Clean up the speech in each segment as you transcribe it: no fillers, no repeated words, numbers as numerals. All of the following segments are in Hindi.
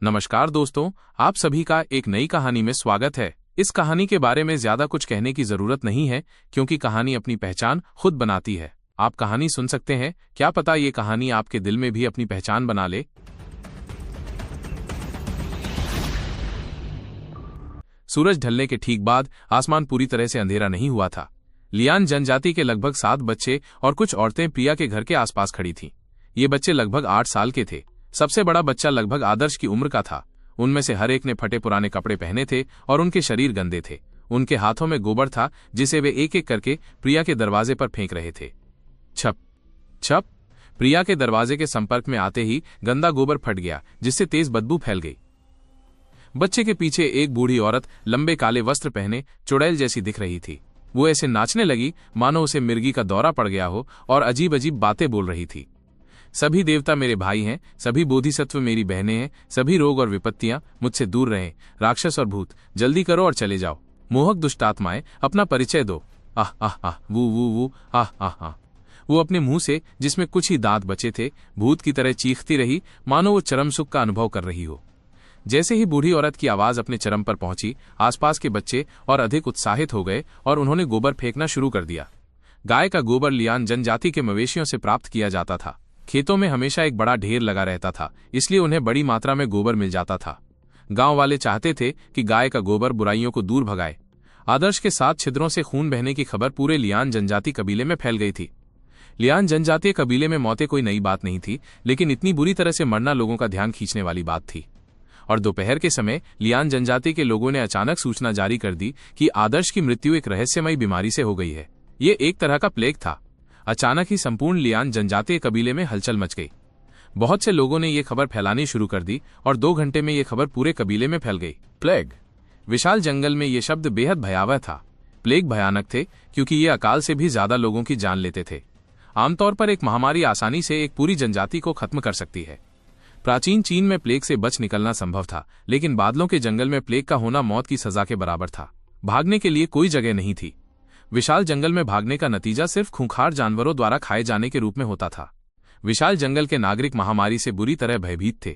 नमस्कार दोस्तों, आप सभी का एक नई कहानी में स्वागत है। इस कहानी के बारे में ज्यादा कुछ कहने की जरूरत नहीं है क्योंकि कहानी अपनी पहचान खुद बनाती है। आप कहानी सुन सकते हैं, क्या पता ये कहानी आपके दिल में भी अपनी पहचान बना ले। सूरज ढलने के ठीक बाद आसमान पूरी तरह से अंधेरा नहीं हुआ था। लियान जनजाति के लगभग 7 बच्चे और कुछ औरतें प्रिया के घर के आसपास खड़ी थीं। ये बच्चे लगभग 8 साल के थे। सबसे बड़ा बच्चा लगभग आदर्श की उम्र का था। उनमें से हर एक ने फटे पुराने कपड़े पहने थे और उनके शरीर गंदे थे। उनके हाथों में गोबर था जिसे वे एक एक करके प्रिया के दरवाजे पर फेंक रहे थे। छप छप। प्रिया के दरवाजे के संपर्क में आते ही गंदा गोबर फट गया जिससे तेज बदबू फैल गई। बच्चे के पीछे एक बूढ़ी औरत लंबे काले वस्त्र पहने चुड़ैल जैसी दिख रही थी। वो ऐसे नाचने लगी मानो उसे मिर्गी का दौरा पड़ गया हो और अजीब अजीब बातें बोल रही थी। सभी देवता मेरे भाई हैं, सभी बोधिसत्व मेरी बहनें हैं, सभी रोग और विपत्तियां मुझसे दूर रहें। राक्षस और भूत जल्दी करो और चले जाओ। मोहक दुष्टात्माएं अपना परिचय दो। आह आह आह वू आह आह आह। वो अपने मुंह से जिसमें कुछ ही दांत बचे थे भूत की तरह चीखती रही मानो वो चरम सुख का अनुभव कर रही हो। जैसे ही बूढ़ी औरत की आवाज अपने चरम पर पहुंची, आसपास के बच्चे और अधिक उत्साहित हो गए और उन्होंने गोबर फेंकना शुरू कर दिया। गाय का गोबर लियान जनजाति के मवेशियों से प्राप्त किया जाता था। खेतों में हमेशा एक बड़ा ढेर लगा रहता था, इसलिए उन्हें बड़ी मात्रा में गोबर मिल जाता था। गांव वाले चाहते थे कि गाय का गोबर बुराइयों को दूर भगाए। आदर्श के 7 छिद्रों से खून बहने की खबर पूरे लियान जनजाति कबीले में फैल गई थी। लियान जनजातीय कबीले में मौतें कोई नई बात नहीं थी, लेकिन इतनी बुरी तरह से मरना लोगों का ध्यान खींचने वाली बात थी। और दोपहर के समय लियान जनजाति के लोगों ने अचानक सूचना जारी कर दी कि आदर्श की मृत्यु एक रहस्यमयी बीमारी से हो गई है। ये एक तरह का प्लेग था। अचानक ही संपूर्ण लियान जनजातीय कबीले में हलचल मच गई। बहुत से लोगों ने ये खबर फैलानी शुरू कर दी और 2 घंटे में ये खबर पूरे कबीले में फैल गई। प्लेग। विशाल जंगल में ये शब्द बेहद भयावह था। प्लेग भयानक थे क्योंकि ये अकाल से भी ज्यादा लोगों की जान लेते थे। आमतौर पर एक महामारी आसानी से एक पूरी जनजाति को खत्म कर सकती है। प्राचीन चीन में प्लेग से बच निकलना संभव था, लेकिन बादलों के जंगल में प्लेग का होना मौत की सजा के बराबर था। भागने के लिए कोई जगह नहीं थी। विशाल जंगल में भागने का नतीजा सिर्फ खूंखार जानवरों द्वारा खाए जाने के रूप में होता था। विशाल जंगल के नागरिक महामारी से बुरी तरह भयभीत थे।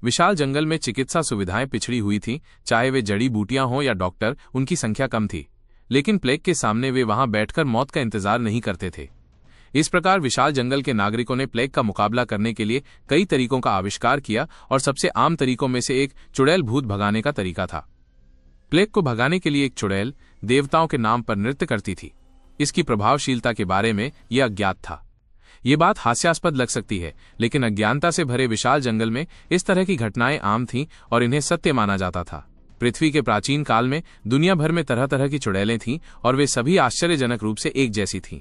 विशाल जंगल में चिकित्सा सुविधाएं पिछड़ी हुई थीं, चाहे वे जड़ी बूटियां हों या डॉक्टर, उनकी संख्या कम थी। लेकिन प्लेग के सामने वे वहां बैठकर मौत का इंतजार नहीं करते थे। इस प्रकार विशाल जंगल के नागरिकों ने प्लेग का मुकाबला करने के लिए कई तरीकों का आविष्कार किया और सबसे आम तरीकों में से एक चुड़ैल भूत भगाने का तरीका था। प्लेग को भगाने के लिए एक चुड़ैल देवताओं के नाम पर नृत्य करती थी। इसकी प्रभावशीलता के बारे में यह अज्ञात था। ये बात हास्यास्पद लग सकती है, लेकिन अज्ञानता से भरे विशाल जंगल में इस तरह की घटनाएं आम थीं और इन्हें सत्य माना जाता था। पृथ्वी के प्राचीन काल में दुनिया भर में तरह तरह की चुड़ैलें थीं और वे सभी आश्चर्यजनक रूप से एक जैसी थीं।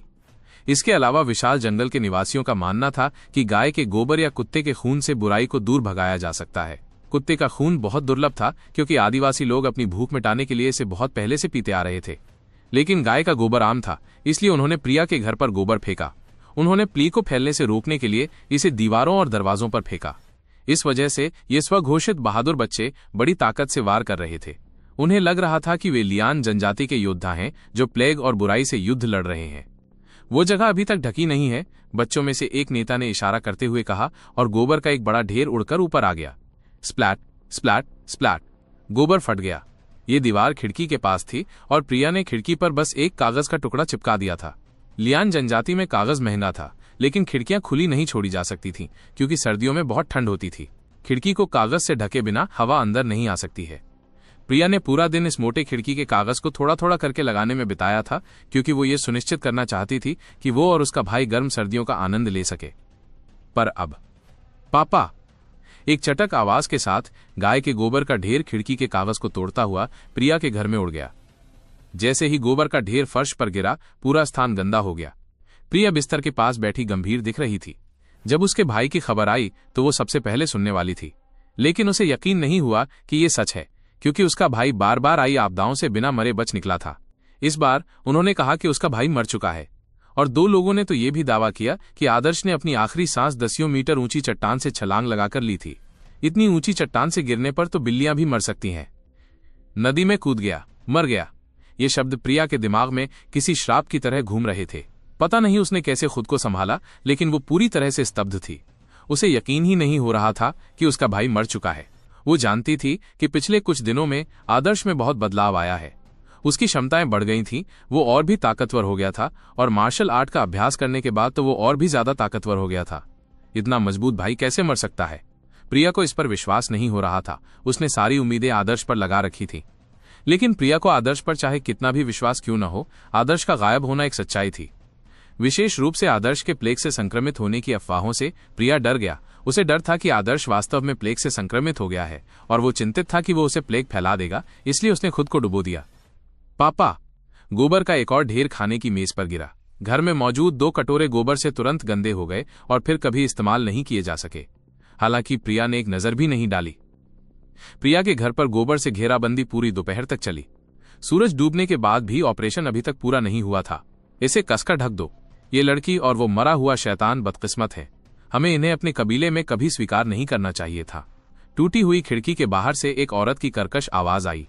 इसके अलावा विशाल जंगल के निवासियों का मानना था कि गाय के गोबर या कुत्ते के खून से बुराई को दूर भगाया जा सकता है। कुत्ते का खून बहुत दुर्लभ था क्योंकि आदिवासी लोग अपनी भूख मिटाने के लिए इसे बहुत पहले से पीते आ रहे थे। लेकिन गाय का गोबर आम था, इसलिए उन्होंने प्रिया के घर पर गोबर फेंका। उन्होंने प्ली को फैलने से रोकने के लिए इसे दीवारों और दरवाजों पर फेंका। इस वजह से ये स्वघोषित बहादुर बच्चे बड़ी ताकत से वार कर रहे थे। उन्हें लग रहा था कि वे लियान जनजाति के योद्धा हैं जो प्लेग और बुराई से युद्ध लड़ रहे हैं। वो जगह अभी तक ढकी नहीं है, बच्चों में से एक नेता ने इशारा करते हुए कहा और गोबर का एक बड़ा ढेर उड़कर ऊपर आ गया। Splat splat splat. गोबर फट गया। ये दीवार खिड़की के पास थी और प्रिया ने खिड़की पर बस एक कागज का टुकड़ा चिपका दिया था। लियान जनजाति में कागज महंगा था, लेकिन खिड़कियां खुली नहीं छोड़ी जा सकती थीं क्योंकि सर्दियों में बहुत ठंड होती थी। खिड़की को कागज से ढके बिना हवा अंदर नहीं आ सकती है। प्रिया ने पूरा दिन इस मोटे खिड़की के कागज को थोड़ा थोड़ा करके लगाने में बिताया था क्योंकि वो ये सुनिश्चित करना चाहती थी कि वो और उसका भाई गर्म सर्दियों का आनंद ले सके। पर अब पापा। एक चटक आवाज के साथ गाय के गोबर का ढेर खिड़की के कागज को तोड़ता हुआ प्रिया के घर में उड़ गया। जैसे ही गोबर का ढेर फर्श पर गिरा, पूरा स्थान गंदा हो गया। प्रिया बिस्तर के पास बैठी गंभीर दिख रही थी। जब उसके भाई की खबर आई तो वो सबसे पहले सुनने वाली थी, लेकिन उसे यकीन नहीं हुआ कि ये सच है क्योंकि उसका भाई बार बार आई आपदाओं से बिना मरे बच निकला था। इस बार उन्होंने कहा कि उसका भाई मर चुका है और 2 लोगों ने तो यह भी दावा किया कि आदर्श ने अपनी आखिरी सांस 10 मीटर ऊंची चट्टान से छलांग लगाकर ली थी। इतनी ऊंची चट्टान से गिरने पर तो बिल्लियां भी मर सकती हैं। नदी में कूद गया, मर गया। ये शब्द प्रिया के दिमाग में किसी श्राप की तरह घूम रहे थे। पता नहीं उसने कैसे खुद को संभाला, लेकिन वो पूरी तरह से स्तब्ध थी। उसे यकीन ही नहीं हो रहा था कि उसका भाई मर चुका है। वो जानती थी कि पिछले कुछ दिनों में आदर्श में बहुत बदलाव आया है। उसकी क्षमताएं बढ़ गई थीं, वो और भी ताकतवर हो गया था और मार्शल आर्ट का अभ्यास करने के बाद तो वो और भी ज्यादा ताकतवर हो गया था। इतना मजबूत भाई कैसे मर सकता है? प्रिया को इस पर विश्वास नहीं हो रहा था। उसने सारी उम्मीदें आदर्श पर लगा रखी थी, लेकिन प्रिया को आदर्श पर चाहे कितना भी विश्वास क्यों न हो, आदर्श का गायब होना एक सच्चाई थी। विशेष रूप से आदर्श के प्लेग से संक्रमित होने की अफवाहों से प्रिया डर गया। उसे डर था कि आदर्श वास्तव में प्लेग से संक्रमित हो गया है और वो चिंतित था कि वो उसे प्लेग फैला देगा, इसलिए उसने खुद को डुबो दिया। पापा! गोबर का एक और ढेर खाने की मेज पर गिरा। घर में मौजूद 2 कटोरे गोबर से तुरंत गंदे हो गए और फिर कभी इस्तेमाल नहीं किए जा सके। हालांकि प्रिया ने एक नजर भी नहीं डाली। प्रिया के घर पर गोबर से घेराबंदी पूरी दोपहर तक चली। सूरज डूबने के बाद भी ऑपरेशन अभी तक पूरा नहीं हुआ था। इसे कसकर ढक दो। ये लड़की और वो मरा हुआ शैतान बदकिस्मत है। हमें इन्हें अपने कबीले में कभी स्वीकार नहीं करना चाहिए था। टूटी हुई खिड़की के बाहर से एक औरत की कर्कश आवाज आई।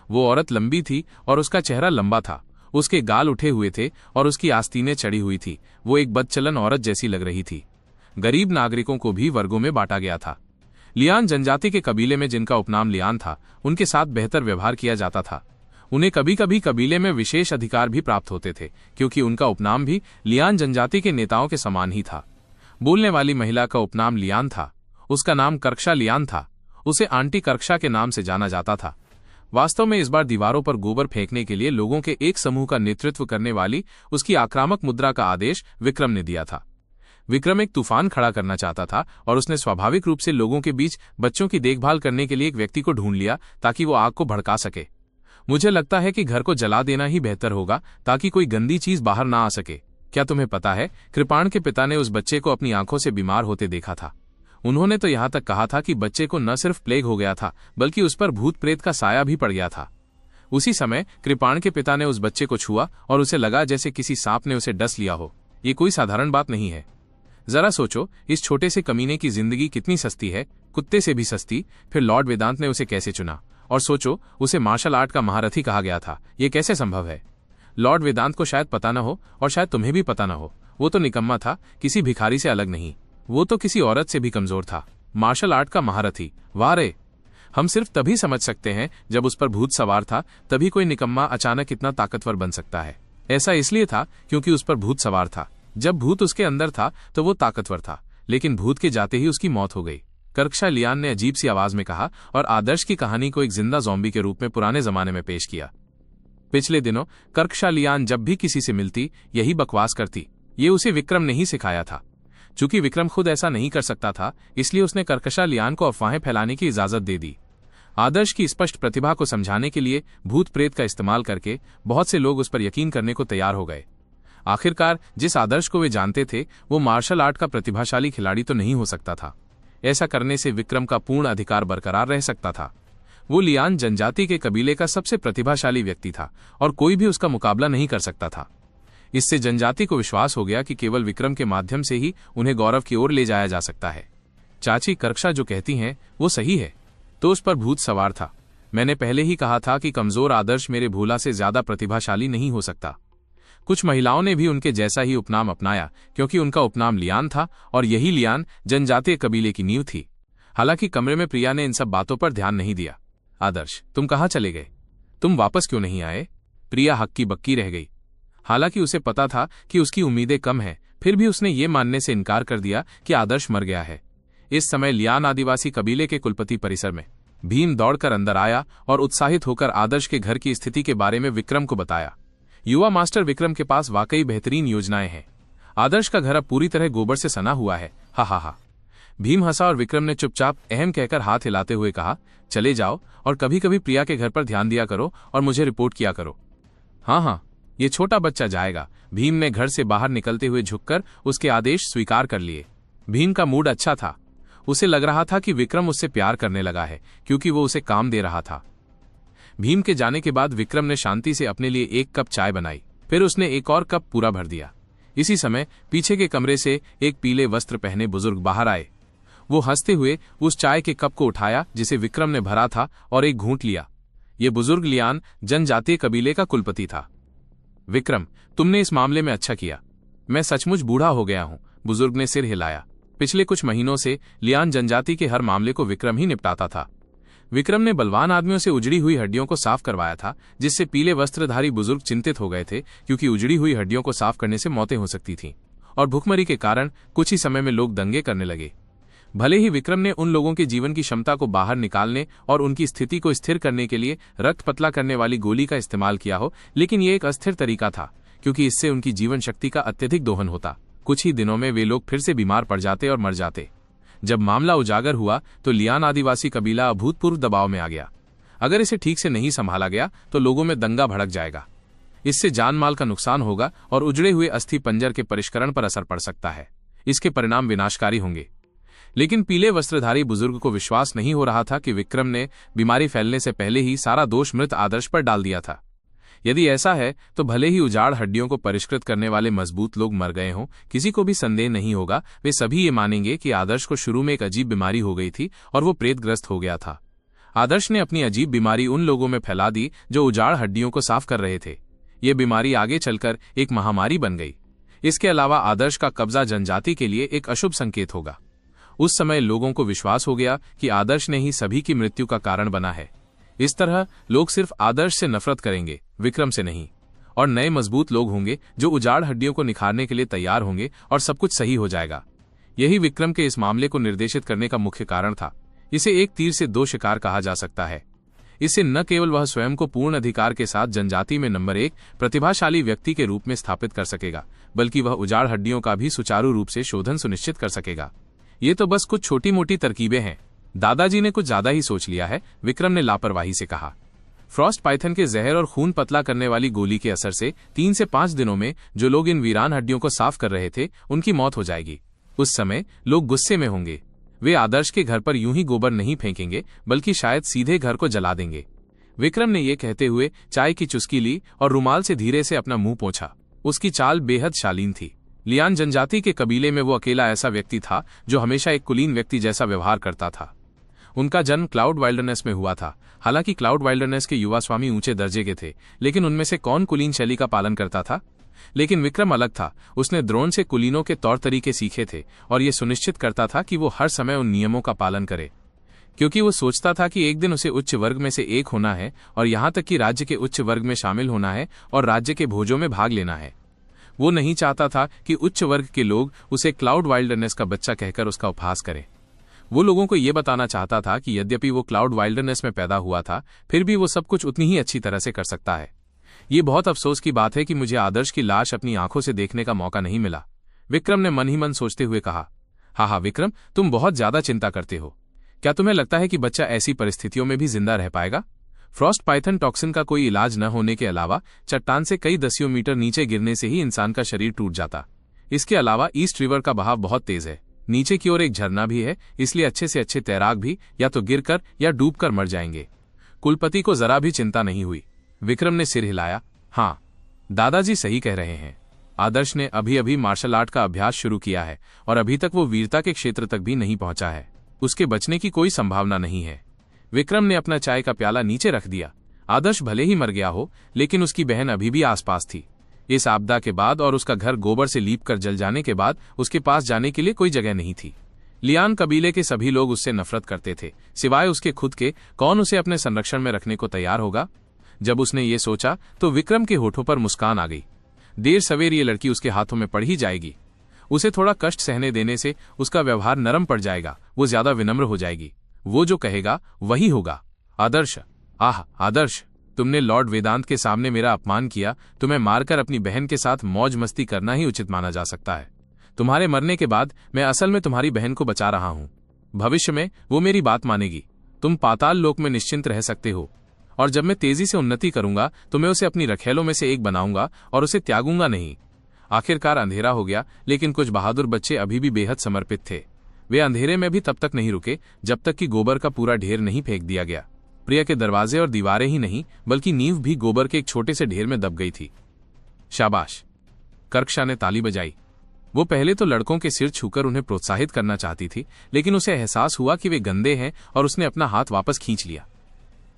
वो औरत लंबी थी और उसका चेहरा लंबा था। उसके गाल उठे हुए थे और उसकी आस्तीनें चढ़ी हुई थी। वो एक बदचलन औरत जैसी लग रही थी। गरीब नागरिकों को भी वर्गों में बांटा गया था। लियान जनजाति के कबीले में जिनका उपनाम लियान था, उनके साथ बेहतर व्यवहार किया जाता था। उन्हें कभी कभी कबीले में विशेष अधिकार भी प्राप्त होते थे, क्योंकि उनका उपनाम भी लियान जनजाति के नेताओं के समान ही था। बोलने वाली महिला का उपनाम लियान था। उसका नाम कर्कशा लियान था। उसे आंटी कर्कशा के नाम से जाना जाता था। वास्तव में इस बार दीवारों पर गोबर फेंकने के लिए लोगों के एक समूह का नेतृत्व करने वाली उसकी आक्रामक मुद्रा का आदेश विक्रम ने दिया था। विक्रम एक तूफान खड़ा करना चाहता था और उसने स्वाभाविक रूप से लोगों के बीच बच्चों की देखभाल करने के लिए एक व्यक्ति को ढूंढ लिया ताकि वो आग को भड़का सके। मुझे लगता है कि घर को जला देना ही बेहतर होगा ताकि कोई गंदी चीज बाहर ना आ सके। क्या तुम्हें पता है, कृपाण के पिता ने उस बच्चे को अपनी आंखों से बीमार होते देखा था। उन्होंने तो यहां तक कहा था कि बच्चे को न सिर्फ प्लेग हो गया था, बल्कि उस पर भूत प्रेत का साया भी पड़ गया था। उसी समय कृपाण के पिता ने उस बच्चे को छुआ और उसे लगा जैसे किसी सांप ने उसे डस लिया हो। ये कोई साधारण बात नहीं है। जरा सोचो, इस छोटे से कमीने की जिंदगी कितनी सस्ती है, कुत्ते से भी सस्ती। फिर लॉर्ड वेदांत ने उसे कैसे चुना? और सोचो, उसे मार्शल आर्ट का महारथी कहा गया था। ये कैसे संभव है? लॉर्ड वेदांत को शायद पता न हो और शायद तुम्हें भी पता न हो। वो तो निकम्मा था, किसी भिखारी से अलग नहीं। वो तो किसी औरत से भी कमजोर था। मार्शल आर्ट का महारथी, वाह रे! हम सिर्फ तभी समझ सकते हैं जब उस पर भूत सवार था, तभी कोई निकम्मा अचानक इतना ताकतवर बन सकता है। ऐसा इसलिए था क्योंकि उस पर भूत सवार था। जब भूत उसके अंदर था तो वो ताकतवर था, लेकिन भूत के जाते ही उसकी मौत हो गई। कर्कशा लियान ने अजीब सी आवाज में कहा और आदर्श की कहानी को एक जिंदा ज़ॉम्बी के रूप में पुराने जमाने में पेश किया। पिछले दिनों कर्कशा लियान जब भी किसी से मिलती यही बकवास करती। ये उसे विक्रम ने ही सिखाया था। चूंकि विक्रम खुद ऐसा नहीं कर सकता था, इसलिए उसने कर्कशा लियान को अफवाहें फैलाने की इजाजत दे दी। आदर्श की स्पष्ट प्रतिभा को समझाने के लिए भूत प्रेत का इस्तेमाल करके बहुत से लोग उस पर यकीन करने को तैयार हो गए। आखिरकार जिस आदर्श को वे जानते थे, वो मार्शल आर्ट का प्रतिभाशाली खिलाड़ी तो नहीं हो सकता था। ऐसा करने से विक्रम का पूर्ण अधिकार बरकरार रह सकता था। वो लियान जनजाति के कबीले का सबसे प्रतिभाशाली व्यक्ति था और कोई भी उसका मुकाबला नहीं कर सकता था। इससे जनजाति को विश्वास हो गया कि केवल विक्रम के माध्यम से ही उन्हें गौरव की ओर ले जाया जा सकता है। चाची कर्कशा जो कहती हैं वो सही है। तो उस पर भूत सवार था। मैंने पहले ही कहा था कि कमजोर आदर्श मेरे भोला से ज्यादा प्रतिभाशाली नहीं हो सकता। कुछ महिलाओं ने भी उनके जैसा ही उपनाम अपनाया क्योंकि उनका उपनाम लियान था और यही लियान जनजातीय कबीले की नींव थी। हालांकि कमरे में प्रिया ने इन सब बातों पर ध्यान नहीं दिया। आदर्श, तुम कहाँ चले गए? तुम वापस क्यों नहीं आए? प्रिया हक्की बक्की रह गई। हालांकि उसे पता था कि उसकी उम्मीदें कम हैं, फिर भी उसने ये मानने से इनकार कर दिया कि आदर्श मर गया है। इस समय लियान आदिवासी कबीले के कुलपति परिसर में भीम दौड़कर अंदर आया और उत्साहित होकर आदर्श के घर की स्थिति के बारे में विक्रम को बताया। युवा मास्टर विक्रम के पास वाकई बेहतरीन योजनाएं हैं। आदर्श का घर अब पूरी तरह गोबर से सना हुआ है। हा हा हा। भीम हंसा और विक्रम ने चुपचाप अहम कहकर हाथ हिलाते हुए कहा, चले जाओ और कभी कभी प्रिया के घर पर ध्यान दिया करो और मुझे रिपोर्ट किया करो। हाँ हाँ, ये छोटा बच्चा जाएगा। भीम ने घर से बाहर निकलते हुए झुककर उसके आदेश स्वीकार कर लिए। भीम का मूड अच्छा था। उसे लग रहा था कि विक्रम उससे प्यार करने लगा है क्योंकि वो उसे काम दे रहा था। भीम के जाने के बाद विक्रम ने शांति से अपने लिए 1 कप चाय बनाई। फिर उसने एक और कप पूरा भर दिया। इसी समय पीछे के कमरे से एक पीले वस्त्र पहने बुजुर्ग बाहर आए। वो हंसते हुए उस चाय के कप को उठाया जिसे विक्रम ने भरा था और एक घूंट लिया। ये बुजुर्ग लियान जनजातीय कबीले का कुलपति था। विक्रम, तुमने इस मामले में अच्छा किया। मैं सचमुच बूढ़ा हो गया हूं। बुजुर्ग ने सिर हिलाया। पिछले कुछ महीनों से लियान जनजाति के हर मामले को विक्रम ही निपटाता था। विक्रम ने बलवान आदमियों से उजड़ी हुई हड्डियों को साफ करवाया था, जिससे पीले वस्त्रधारी बुजुर्ग चिंतित हो गए थे, क्योंकि उजड़ी हुई हड्डियों को साफ करने से मौतें हो सकती थीं और भूखमरी के कारण कुछ ही समय में लोग दंगे करने लगे। भले ही विक्रम ने उन लोगों के जीवन की क्षमता को बाहर निकालने और उनकी स्थिति को स्थिर करने के लिए रक्त पतला करने वाली गोली का इस्तेमाल किया हो, लेकिन ये एक अस्थिर तरीका था, क्योंकि इससे उनकी जीवन शक्ति का अत्यधिक दोहन होता। कुछ ही दिनों में वे लोग फिर से बीमार पड़ जाते और मर जाते। जब मामला उजागर हुआ तो लियान आदिवासी कबीला अभूतपूर्व दबाव में आ गया। अगर इसे ठीक से नहीं संभाला गया तो लोगों में दंगा भड़क जाएगा। इससे जान माल का नुकसान होगा और उजड़े हुए अस्थि पंजर के परिष्करण पर असर पड़ सकता है। इसके परिणाम विनाशकारी होंगे। लेकिन पीले वस्त्रधारी बुजुर्ग को विश्वास नहीं हो रहा था कि विक्रम ने बीमारी फैलने से पहले ही सारा दोष मृत आदर्श पर डाल दिया था। यदि ऐसा है तो भले ही उजाड़ हड्डियों को परिष्कृत करने वाले मजबूत लोग मर गए हों, किसी को भी संदेह नहीं होगा। वे सभी ये मानेंगे कि आदर्श को शुरू में एक अजीब बीमारी हो गई थी और वो प्रेतग्रस्त हो गया था। आदर्श ने अपनी अजीब बीमारी उन लोगों में फैला दी जो उजाड़ हड्डियों को साफ कर रहे थे। ये बीमारी आगे चलकर एक महामारी बन गई। इसके अलावा आदर्श का कब्जा जनजाति के लिए एक अशुभ संकेत होगा। उस समय लोगों को विश्वास हो गया कि आदर्श ने ही सभी की मृत्यु का कारण बना है। इस तरह लोग सिर्फ आदर्श से नफरत करेंगे, विक्रम से नहीं, और नए मजबूत लोग होंगे जो उजाड़ हड्डियों को निखारने के लिए तैयार होंगे और सब कुछ सही हो जाएगा। यही विक्रम के इस मामले को निर्देशित करने का मुख्य कारण था। इसे एक तीर से दो शिकार कहा जा सकता है। इससे न केवल वह स्वयं को पूर्ण अधिकार के साथ जनजाति में नंबर 1 प्रतिभाशाली व्यक्ति के रूप में स्थापित कर सकेगा, बल्कि वह उजाड़ हड्डियों का भी सुचारू रूप से शोधन सुनिश्चित कर सकेगा। ये तो बस कुछ छोटी मोटी तरकीबें हैं। दादाजी ने कुछ ज्यादा ही सोच लिया है, विक्रम ने लापरवाही से कहा। फ्रॉस्ट पाइथन के जहर और खून पतला करने वाली गोली के असर से 3 से 5 दिनों में जो लोग इन वीरान हड्डियों को साफ कर रहे थे, उनकी मौत हो जाएगी। उस समय लोग गुस्से में होंगे। वे आदर्श के घर पर यूं ही गोबर नहीं फेंकेंगे, बल्कि शायद सीधे घर को जला देंगे। विक्रम ने यह कहते हुए चाय की चुस्की ली और रुमाल से धीरे से अपना मुंह पोंछा। उसकी चाल बेहद शालीन थी। लियान जनजाति के कबीले में वो अकेला ऐसा व्यक्ति था जो हमेशा एक कुलीन व्यक्ति जैसा व्यवहार करता था। उनका जन्म क्लाउड वाइल्डरनेस में हुआ था। हालांकि क्लाउड वाइल्डरनेस के युवा स्वामी ऊंचे दर्जे के थे, लेकिन उनमें से कौन कुलीन शैली का पालन करता था? लेकिन विक्रम अलग था। उसने द्रोण से कुलीनों के तौर तरीके सीखे थे और ये सुनिश्चित करता था कि वो हर समय उन नियमों का पालन करे, क्योंकि वो सोचता था कि एक दिन उसे उच्च वर्ग में से एक होना है और यहाँ तक कि राज्य के उच्च वर्ग में शामिल होना है और राज्य के भोजों में भाग लेना है। वो नहीं चाहता था कि उच्च वर्ग के लोग उसे क्लाउड वाइल्डरनेस का बच्चा कहकर उसका उपहास करें। वो लोगों को ये बताना चाहता था कि यद्यपि वो क्लाउड वाइल्डरनेस में पैदा हुआ था, फिर भी वो सब कुछ उतनी ही अच्छी तरह से कर सकता है। ये बहुत अफसोस की बात है कि मुझे आदर्श की लाश अपनी आंखों से देखने का मौका नहीं मिला, विक्रम ने मन ही मन सोचते हुए कहा। हाँ विक्रम, तुम बहुत ज्यादा चिंता करते हो। क्या तुम्हें लगता है कि बच्चा ऐसी परिस्थितियों में भी जिंदा रह पाएगा? फ्रॉस्ट पाइथन टॉक्सिन का कोई इलाज न होने के अलावा चट्टान से कई दसियों मीटर नीचे गिरने से ही इंसान का शरीर टूट जाता। इसके अलावा ईस्ट रिवर का बहाव बहुत तेज है। नीचे की ओर एक झरना भी है, इसलिए अच्छे से अच्छे तैराक भी या तो गिरकर या डूबकर मर जाएंगे। कुलपति को जरा भी चिंता नहीं हुई। विक्रम ने सिर हिलाया। हाँ, दादाजी सही कह रहे हैं। आदर्श ने अभी अभी मार्शल आर्ट का अभ्यास शुरू किया है और अभी तक वो वीरता के क्षेत्र तक भी नहीं पहुंचा है। उसके बचने की कोई संभावना नहीं है। विक्रम ने अपना चाय का प्याला नीचे रख दिया। आदर्श भले ही मर गया हो, लेकिन उसकी बहन अभी भी आसपास थी। इस आपदा के बाद और उसका घर गोबर से लीपकर जल जाने के बाद उसके पास जाने के लिए कोई जगह नहीं थी। लियान कबीले के सभी लोग उससे नफरत करते थे, सिवाय उसके खुद के। कौन उसे अपने संरक्षण में रखने को तैयार होगा? जब उसने ये सोचा तो विक्रम के होठों पर मुस्कान आ गई। देर सवेर ये लड़की उसके हाथों में पड़ ही जाएगी। उसे थोड़ा कष्ट सहने देने से उसका व्यवहार नरम पड़ जाएगा। वो ज्यादा विनम्र हो जाएगी। वो जो कहेगा वही होगा। आदर्श, आदर्श, तुमने लॉर्ड वेदांत के सामने मेरा अपमान किया। तुम्हें मारकर अपनी बहन के साथ मौज मस्ती करना ही उचित माना जा सकता है। तुम्हारे मरने के बाद मैं असल में तुम्हारी बहन को बचा रहा हूं। भविष्य में वो मेरी बात मानेगी। तुम पाताल लोक में निश्चिंत रह सकते हो, और जब मैं तेजी से उन्नति करूंगा तो मैं उसे अपनी रखेलों में से एक बनाऊंगा और उसे त्यागूंगा नहीं। आखिरकार अंधेरा हो गया, लेकिन कुछ बहादुर बच्चे अभी भी बेहद समर्पित थे। वे अंधेरे में भी तब तक नहीं रुके जब तक कि गोबर का पूरा ढेर नहीं फेंक दिया गया। प्रिया के दरवाजे और दीवारें ही नहीं, बल्कि नींव भी गोबर के एक छोटे से ढेर में दब गई थी। शाबाश, कर्कशा ने ताली बजाई। वो पहले तो लड़कों के सिर छूकर उन्हें प्रोत्साहित करना चाहती थी, लेकिन उसे एहसास हुआ कि वे गंदे हैं और उसने अपना हाथ वापस खींच लिया।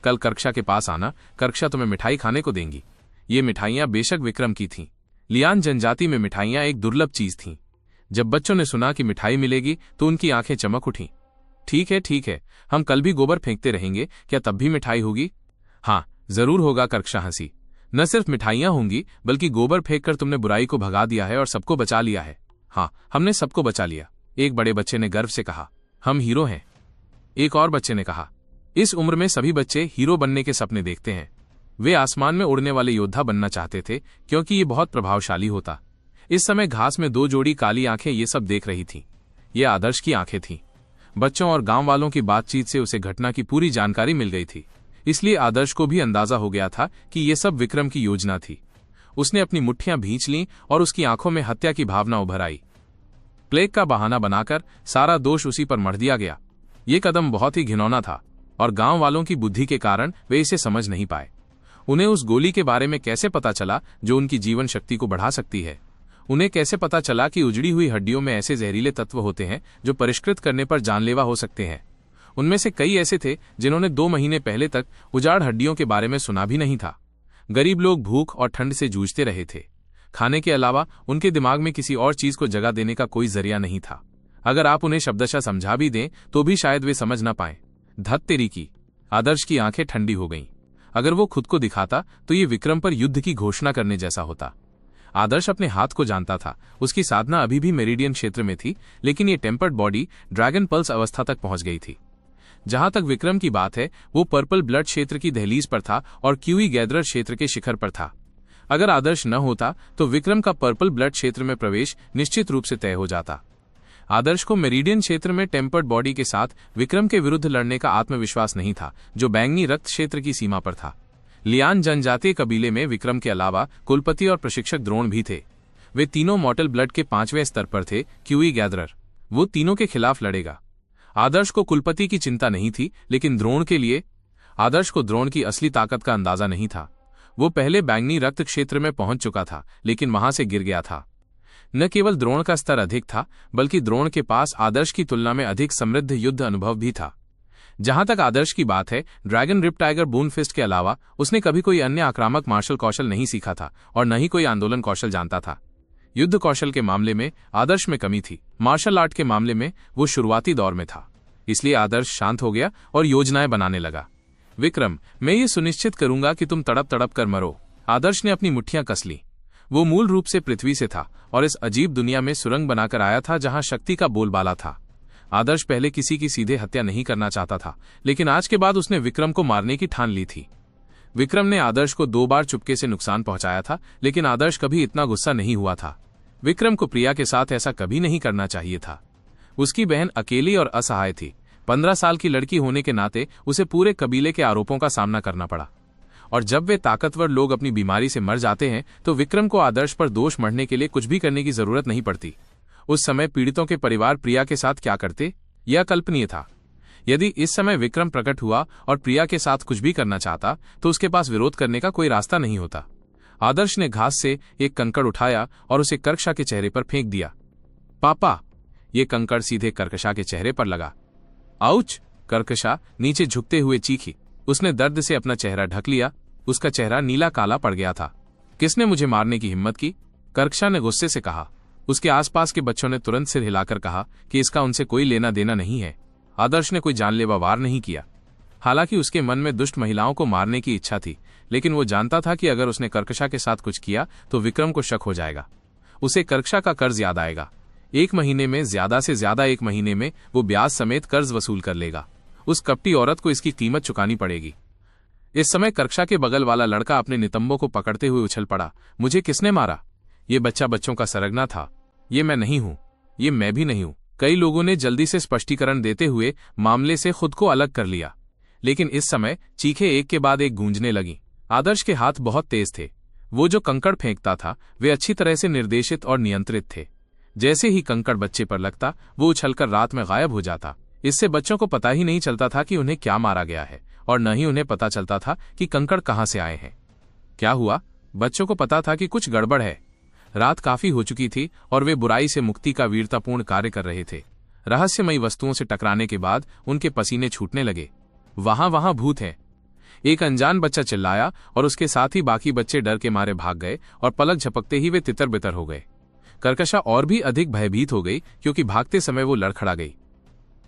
कल कर्कशा के पास आना, कर्कशा तुम्हें मिठाई खाने को देंगी। ये मिठाइयां बेशक विक्रम की थीं। लियान जनजाति में मिठाइयां एक दुर्लभ चीज थीं। जब बच्चों ने सुना कि मिठाई मिलेगी तो उनकी आंखें चमक उठीं। ठीक है, हम कल भी गोबर फेंकते रहेंगे, क्या तब भी मिठाई होगी? हाँ जरूर होगा, कर्कशा हंसी। न सिर्फ मिठाइयां होंगी बल्कि गोबर फेंककर तुमने बुराई को भगा दिया है और सबको बचा लिया है। हाँ, हमने सबको बचा लिया, एक बड़े बच्चे ने गर्व से कहा। हम हीरो हैं, एक और बच्चे ने कहा। इस उम्र में सभी बच्चे हीरो बनने के सपने देखते हैं। वे आसमान में उड़ने वाले योद्धा बनना चाहते थे क्योंकि ये बहुत प्रभावशाली होता। इस समय घास में 2 जोड़ी काली आंखें ये सब देख रही थीं। ये आदर्श की आंखें थीं। बच्चों और गांव वालों की बातचीत से उसे घटना की पूरी जानकारी मिल गई थी, इसलिए आदर्श को भी अंदाजा हो गया था कि ये सब विक्रम की योजना थी। उसने अपनी मुट्ठियां भींच लीं और उसकी आंखों में हत्या की भावना उभर आई। प्लेग का बहाना बनाकर सारा दोष उसी पर मढ़ दिया गया। ये कदम बहुत ही घिनौना था और गांव वालों की बुद्धि के कारण वे इसे समझ नहीं पाए। उन्हें उस गोली के बारे में कैसे पता चला जो उनकी जीवन शक्ति को बढ़ा सकती है? उन्हें कैसे पता चला कि उजड़ी हुई हड्डियों में ऐसे जहरीले तत्व होते हैं जो परिष्कृत करने पर जानलेवा हो सकते हैं? उनमें से कई ऐसे थे जिन्होंने 2 महीने पहले तक उजाड़ हड्डियों के बारे में सुना भी नहीं था। गरीब लोग भूख और ठंड से जूझते रहे थे। खाने के अलावा उनके दिमाग में किसी और चीज को जगह देने का कोई जरिया नहीं था। अगर आप उन्हें शब्दशः समझा भी दें तो भी शायद वे समझ ना पाएं। धत तेरी की! आदर्श की आंखें ठंडी हो गईं। अगर वो खुद को दिखाता तो ये विक्रम पर युद्ध की घोषणा करने जैसा होता। आदर्श अपने हाथ को जानता था। उसकी साधना अभी भी मेरिडियन क्षेत्र में थी, लेकिन ये टेम्पर्ड बॉडी ड्रैगन पल्स अवस्था तक पहुंच गई थी। जहां तक विक्रम की बात है, वो पर्पल ब्लड क्षेत्र की दहलीज पर था और क्यूई गैदरर क्षेत्र के शिखर पर था। अगर आदर्श न होता तो विक्रम का पर्पल ब्लड क्षेत्र में प्रवेश निश्चित रूप से तय हो जाता। आदर्श को मेरिडियन क्षेत्र में टेम्पर्ड बॉडी के साथ विक्रम के विरुद्ध लड़ने का आत्मविश्वास नहीं था, जो बैंगनी रक्त क्षेत्र की सीमा पर था। लियान जनजातीय कबीले में विक्रम के अलावा कुलपति और प्रशिक्षक द्रोण भी थे। वे तीनों मॉर्टल ब्लड के 5वें स्तर पर थे। क्यूई गैदरर वो तीनों के खिलाफ लड़ेगा। आदर्श को कुलपति की चिंता नहीं थी, लेकिन द्रोण के लिए आदर्श को द्रोण की असली ताकत का अंदाजा नहीं था। वो पहले बैंगनी रक्त क्षेत्र में पहुंच चुका था, लेकिन वहां से गिर गया था। न केवल द्रोण का स्तर अधिक था, बल्कि द्रोण के पास आदर्श की तुलना में अधिक समृद्ध युद्ध अनुभव भी था। जहां तक आदर्श की बात है, ड्रैगन रिप टाइगर बूनफिस्ट के अलावा उसने कभी कोई अन्य आक्रामक मार्शल कौशल नहीं सीखा था और न ही कोई आंदोलन कौशल जानता था। युद्ध कौशल के मामले में आदर्श में कमी थी। मार्शल आर्ट के मामले में वो शुरुआती दौर में था। इसलिए आदर्श शांत हो गया और योजनाएं बनाने लगा। विक्रम, मैं ये सुनिश्चित करूंगा कि तुम तड़प तड़प कर मरो। आदर्श ने अपनी मुट्ठियां कस ली। वो मूल रूप से पृथ्वी से था और इस अजीब दुनिया में सुरंग बनाकर आया था जहां शक्ति का बोलबाला था। आदर्श पहले किसी की सीधे हत्या नहीं करना चाहता था, लेकिन आज के बाद उसने विक्रम को मारने की ठान ली थी। विक्रम ने आदर्श को 2 बार चुपके से नुकसान पहुंचाया था, लेकिन आदर्श कभी इतना गुस्सा नहीं हुआ था। विक्रम को प्रिया के साथ ऐसा कभी नहीं करना चाहिए था। उसकी बहन अकेली और असहाय थी। 15 साल की लड़की होने के नाते उसे पूरे कबीले के आरोपों का सामना करना पड़ा। और जब वे ताकतवर लोग अपनी बीमारी से मर जाते हैं तो विक्रम को आदर्श पर दोष मढ़ने के लिए कुछ भी करने की जरूरत नहीं पड़ती। उस समय पीड़ितों के परिवार प्रिया के साथ क्या करते, यह अकल्पनीय था। यदि इस समय विक्रम प्रकट हुआ और प्रिया के साथ कुछ भी करना चाहता तो उसके पास विरोध करने का कोई रास्ता नहीं होता। आदर्श ने घास से एक कंकड़ उठाया और उसे कर्कशा के चेहरे पर फेंक दिया। पापा! ये कंकड़ सीधे कर्कशा के चेहरे पर लगा। आउच! कर्कशा नीचे झुकते हुए चीखी। उसने दर्द से अपना चेहरा ढक लिया। उसका चेहरा नीला काला पड़ गया था। किसने मुझे मारने की हिम्मत की? कर्कशा ने गुस्से से कहा। उसके आसपास के बच्चों ने तुरंत सिर हिलाकर कहा कि इसका उनसे कोई लेना देना नहीं है। आदर्श ने कोई जानलेवा वार नहीं किया। हालांकि उसके मन में दुष्ट महिलाओं को मारने की इच्छा थी, लेकिन वो जानता था कि अगर उसने कर्कशा के साथ कुछ किया तो विक्रम को शक हो जाएगा। उसे कर्कशा का कर्ज याद आएगा। 1 महीने में, ज्यादा से ज्यादा 1 महीने में वो ब्याज समेत कर्ज वसूल कर लेगा। उस कपटी औरत को इसकी कीमत चुकानी पड़ेगी। इस समय कर्कशा के बगल वाला लड़का अपने नितंबों को पकड़ते हुए उछल पड़ा। मुझे किसने मारा? ये बच्चा बच्चों का सरगना था। ये मैं नहीं हूं। ये मैं भी नहीं हूं। कई लोगों ने जल्दी से स्पष्टीकरण देते हुए मामले से खुद को अलग कर लिया, लेकिन इस समय चीखें एक के बाद एक गूंजने लगीं। आदर्श के हाथ बहुत तेज थे। वो जो कंकड़ फेंकता था वे अच्छी तरह से निर्देशित और नियंत्रित थे। जैसे ही कंकड़ बच्चे पर लगता वो उछलकर रात में गायब हो जाता। इससे बच्चों को पता ही नहीं चलता था कि उन्हें क्या मारा गया है और न ही उन्हें पता चलता था कि कंकड़ कहां से आए हैं। क्या हुआ? बच्चों को पता था कि कुछ गड़बड़ है। रात काफी हो चुकी थी और वे बुराई से मुक्ति का वीरतापूर्ण कार्य कर रहे थे। रहस्यमयी वस्तुओं से टकराने के बाद उनके पसीने छूटने लगे। वहां भूत है! एक अनजान बच्चा चिल्लाया और उसके साथ ही बाकी बच्चे डर के मारे भाग गए और पलक झपकते ही वे तितर बितर हो गए। कर्कशा और भी अधिक भयभीत हो गई क्योंकि भागते समय वो लड़खड़ा गई।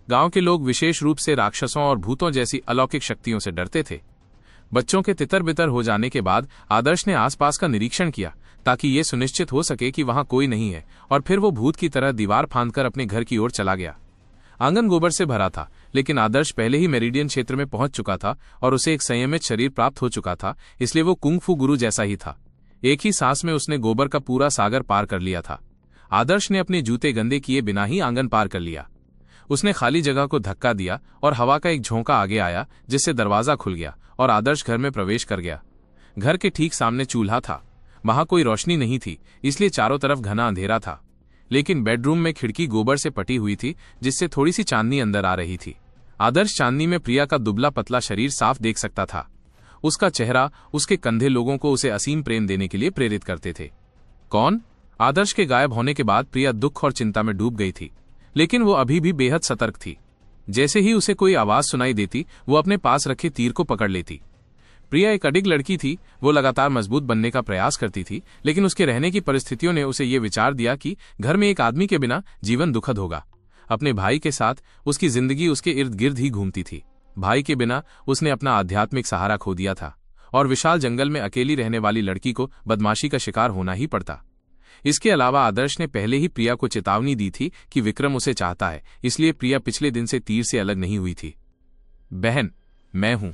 गांव के लोग विशेष रूप से राक्षसों और भूतों जैसी अलौकिक शक्तियों से डरते थे। बच्चों के तितर बितर हो जाने के बाद आदर्श ने आसपास का निरीक्षण किया ताकि ये सुनिश्चित हो सके कि वहां कोई नहीं है, और फिर वो भूत की तरह दीवार फांदकर अपने घर की ओर चला गया। आंगन गोबर से भरा था, लेकिन आदर्श पहले ही मेरिडियन क्षेत्र में पहुंच चुका था और उसे एक संयमित शरीर प्राप्त हो चुका था, इसलिए वो कुंग फू गुरु जैसा ही था। एक ही सांस में उसने गोबर का पूरा सागर पार कर लिया था। आदर्श ने अपने जूते गंदे किए बिना ही आंगन पार कर लिया। उसने खाली जगह को धक्का दिया और हवा का एक झोंका आगे आया, जिससे दरवाजा खुल गया और आदर्श घर में प्रवेश कर गया। घर के ठीक सामने चूल्हा था। वहां कोई रोशनी नहीं थी, इसलिए चारों तरफ घना अंधेरा था, लेकिन बेडरूम में खिड़की गोबर से पटी हुई थी, जिससे थोड़ी सी चांदनी अंदर आ रही थी। आदर्श चांदनी में प्रिया का दुबला पतला शरीर साफ देख सकता था। उसका चेहरा, उसके कंधे लोगों को उसे असीम प्रेम देने के लिए प्रेरित करते थे। कौन? आदर्श के गायब होने के बाद प्रिया दुख और चिंता में डूब गई थी, लेकिन वो अभी भी बेहद सतर्क थी। जैसे ही उसे कोई आवाज सुनाई देती, वो अपने पास रखे तीर को पकड़ लेती। प्रिया एक अडिग लड़की थी। वो लगातार मजबूत बनने का प्रयास करती थी, लेकिन उसके रहने की परिस्थितियों ने उसे ये विचार दिया कि घर में एक आदमी के बिना जीवन दुखद होगा। अपने भाई के साथ उसकी जिंदगी उसके इर्द गिर्द ही घूमती थी। भाई के बिना उसने अपना आध्यात्मिक सहारा खो दिया था, और विशाल जंगल में अकेली रहने वाली लड़की को बदमाशी का शिकार होना ही पड़ता। इसके अलावा आदर्श ने पहले ही प्रिया को चेतावनी दी थी कि विक्रम उसे चाहता है, इसलिए प्रिया पिछले दिन से तीर से अलग नहीं हुई थी। बहन, मैं हूं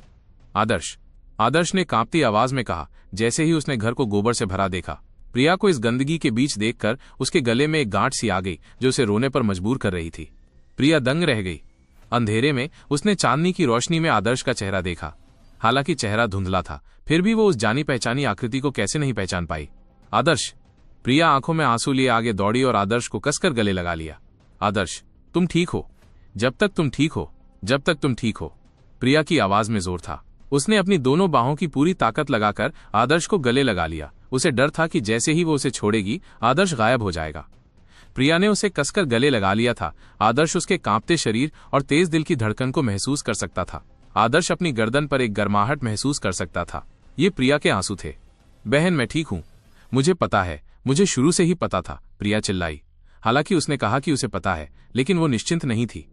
आदर्श, आदर्श ने कांपती आवाज में कहा, जैसे ही उसने घर को गोबर से भरा देखा। प्रिया को इस गंदगी के बीच देखकर उसके गले में एक गांठ सी आ गई, जो उसे रोने पर मजबूर कर रही थी। प्रिया दंग रह गई। अंधेरे में उसने चांदनी की रोशनी में आदर्श का चेहरा देखा। हालांकि चेहरा धुंधला था, फिर भी वो उस जानी पहचानी आकृति को कैसे नहीं पहचान पाई। आदर्श! प्रिया आंखों में आंसू लिए आगे दौड़ी और आदर्श को कसकर गले लगा लिया। आदर्श, तुम ठीक हो? जब तक तुम ठीक हो, जब तक तुम ठीक हो। प्रिया की आवाज में जोर था। उसने अपनी दोनों बाहों की पूरी ताकत लगाकर आदर्श को गले लगा लिया। उसे डर था कि जैसे ही वो उसे छोड़ेगी, आदर्श गायब हो जाएगा। प्रिया ने उसे कसकर गले लगा लिया था। आदर्श उसके कांपते शरीर और तेज दिल की धड़कन को महसूस कर सकता था। आदर्श अपनी गर्दन पर एक गर्माहट महसूस कर सकता था। ये प्रिया के आंसू थे। बहन, मैं ठीक हूं, मुझे पता है, मुझे शुरू से ही पता था, प्रिया चिल्लाई। हालांकि उसने कहा कि उसे पता है, लेकिन वो निश्चिंत नहीं थी।